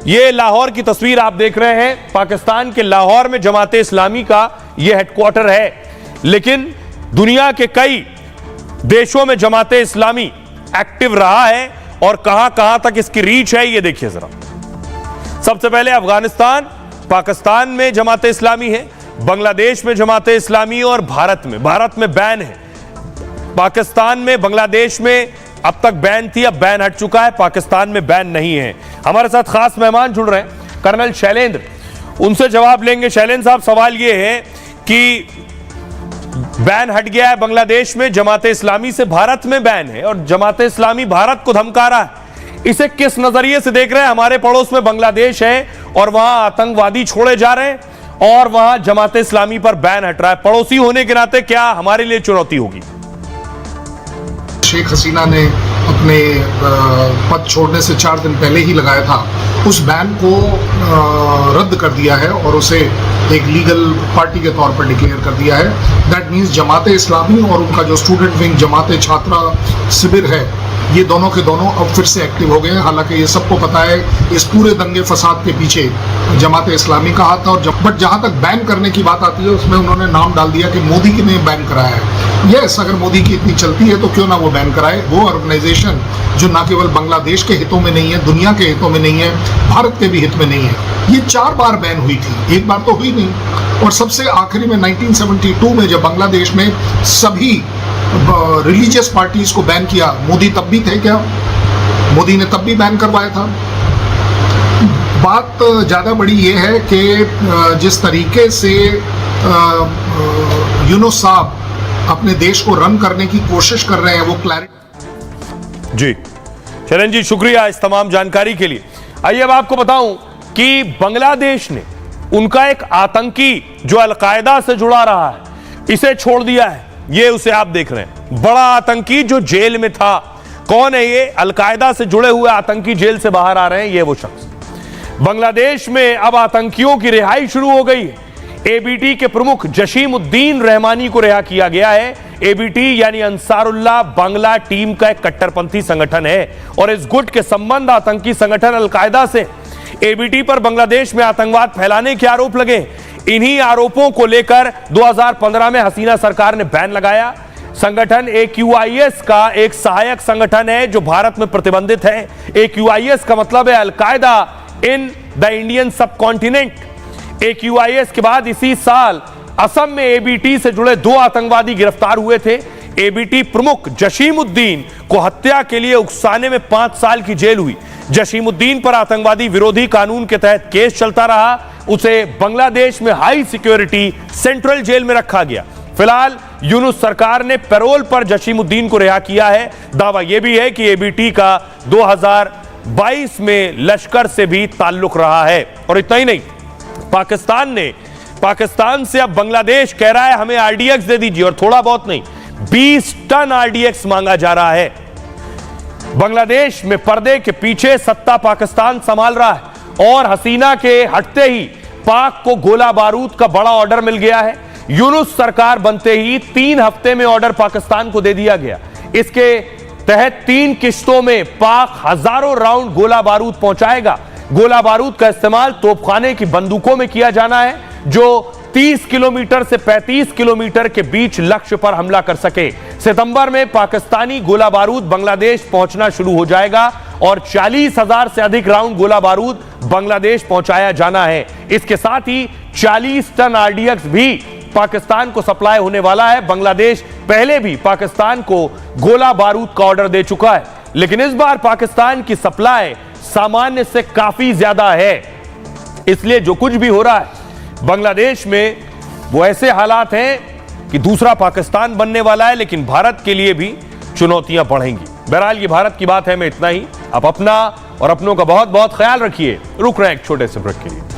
ये लाहौर की तस्वीर आप देख रहे हैं। पाकिस्तान के लाहौर में जमात इस्लामी का ये हेडक्वार्टर है, लेकिन दुनिया के कई देशों में जमात इस्लामी एक्टिव रहा है और कहां कहां तक इसकी रीच है ये देखिए जरा। सबसे पहले अफगानिस्तान, पाकिस्तान में जमात इस्लामी है, बांग्लादेश में जमात इस्लामी और भारत में बैन है। पाकिस्तान में, बांग्लादेश में अब तक बैन थी, अब बैन हट चुका है। पाकिस्तान में बैन नहीं है। हमारे साथ खास मेहमान जुड़ रहे हैं, कर्नल शैलेंद्र, उनसे जवाब लेंगे। शैलेंद्र साहब, सवाल यह है कि बैन हट गया है बांग्लादेश में, जमात इस्लामी से भारत में बैन है और जमात इस्लामी भारत को धमका रहा है। इसे किस नजरिए से देख रहे हैं? हमारे पड़ोस में बांग्लादेश है और वहां आतंकवादी छोड़े जा रहे हैं और वहां जमात इस्लामी पर बैन हट रहा है। पड़ोसी होने के नाते क्या हमारे लिए चुनौती होगी? शेख हसीना ने अपने पद छोड़ने से 4 दिन पहले ही लगाया था, उस बैन को रद्द कर दिया है और उसे एक लीगल पार्टी के तौर पर डिक्लेयर कर दिया है। दैट मीन्स जमात इस्लामी और उनका जो स्टूडेंट विंग जमात छात्रा शिविर है, ये दोनों के दोनों अब फिर से एक्टिव हो गए हैं। हालांकि ये सबको पता है इस पूरे दंगे फसाद के पीछे जमात इस्लामी का हाथ था। और बट जहाँ तक बैन करने की बात आती है, उसमें उन्होंने नाम डाल दिया कि मोदी ने बैन कराया है। यस, अगर मोदी की इतनी चलती है तो क्यों ना वो बैन कराए। वो ऑर्गेनाइजेशन जो ना केवल बांग्लादेश के हितों में नहीं है, दुनिया के हितों में नहीं है, भारत के भी हित में नहीं है। ये 4 बार बैन हुई थी, एक बार तो हुई नहीं। और सबसे आखिरी में 1972 में जब बांग्लादेश में सभी रिलीजियस पार्टीज को बैन किया, मोदी तब भी थे क्या? मोदी ने तब भी बैन करवाया था। बात ज़्यादा बड़ी ये है कि जिस तरीके से यूनुस साहब अपने देश को रन करने की कोशिश कर रहे हैं, वो क्लैरिटी। जी शरण जी, शुक्रिया इस तमाम जानकारी के लिए। आइए अब आपको बताऊं कि बांग्लादेश ने उनका एक आतंकी जो अलकायदा से जुड़ा रहा है, इसे छोड़ दिया है। ये उसे आप देख रहे हैं, बड़ा आतंकी जो जेल में था। कौन है ये? अलकायदा से जुड़े हुए आतंकी जेल से बाहर आ रहे हैं, ये वो शख्स। बांग्लादेश में अब आतंकियों की रिहाई शुरू हो गई है। एबीटी के प्रमुख जशीमुद्दीन रहमानी को रिहा किया गया है। एबीटी यानी अंसारुल्लाह बांग्ला टीम का एक कट्टरपंथी संगठन है और इस गुट के संबंध आतंकी संगठन अलकायदा से। एबीटी पर बांग्लादेश में आतंकवाद फैलाने के आरोप लगे। इन्हीं आरोपों को लेकर 2015 में हसीना सरकार ने बैन लगाया। संगठन AQIS का एक सहायक संगठन है जो भारत में प्रतिबंधित है। AQIS का मतलब है अलकायदा इन द इंडियन सब कॉन्टिनेंट। AQIS के बाद इसी साल असम में एबीटी से जुड़े 2 आतंकवादी गिरफ्तार हुए थे। एबीटी प्रमुख जशीमुद्दीन को हत्या के लिए उकसाने में 5 साल की जेल हुई। जशीमुद्दीन पर आतंकवादी विरोधी कानून के तहत केस चलता रहा। उसे बांग्लादेश में हाई सिक्योरिटी सेंट्रल जेल में रखा गया। फिलहाल यूनुस सरकार ने पैरोल पर जशीमुद्दीन को रिहा किया है। दावा यह भी है कि एबीटी का 2022 में लश्कर से भी ताल्लुक रहा है। और इतना ही नहीं, पाकिस्तान ने पाकिस्तान से अब बांग्लादेश कह रहा है हमें आरडीएक्स दे दीजिए, और थोड़ा बहुत नहीं 20 टन आरडीएक्स मांगा जा रहा है। बांग्लादेश में पर्दे के पीछे सत्ता पाकिस्तान संभाल रहा है और हसीना के हटते ही पाक को गोला बारूद का बड़ा ऑर्डर मिल गया है। यूनुस सरकार बनते ही 3 हफ्ते में ऑर्डर पाकिस्तान को दे दिया गया। इसके तहत 3 किश्तों में पाक हजारों राउंड गोला बारूद पहुंचाएगा। गोला बारूद का इस्तेमाल तोपखाने की बंदूकों में किया जाना है जो 30 किलोमीटर से 35 किलोमीटर के बीच लक्ष्य पर हमला कर सके। सितंबर में पाकिस्तानी गोला बारूद बांग्लादेश पहुंचना शुरू हो जाएगा और 40,000 से अधिक राउंड गोला बारूद बांग्लादेश पहुंचाया जाना है। इसके साथ ही 40 टन आरडीएक्स भी पाकिस्तान को सप्लाई होने वाला है। बांग्लादेश पहले भी पाकिस्तान को गोला बारूद का ऑर्डर दे चुका है, लेकिन इस बार पाकिस्तान की सप्लाई सामान्य से काफी ज्यादा है। इसलिए जो कुछ भी हो रहा है बांग्लादेश में वो ऐसे हालात हैं कि दूसरा पाकिस्तान बनने वाला है, लेकिन भारत के लिए भी चुनौतियां बढ़ेंगी। बहरहाल ये भारत की बात है में इतना ही। आप अपना और अपनों का बहुत बहुत ख्याल रखिए। रुक रहे हैं एक छोटे से ब्रेक के लिए।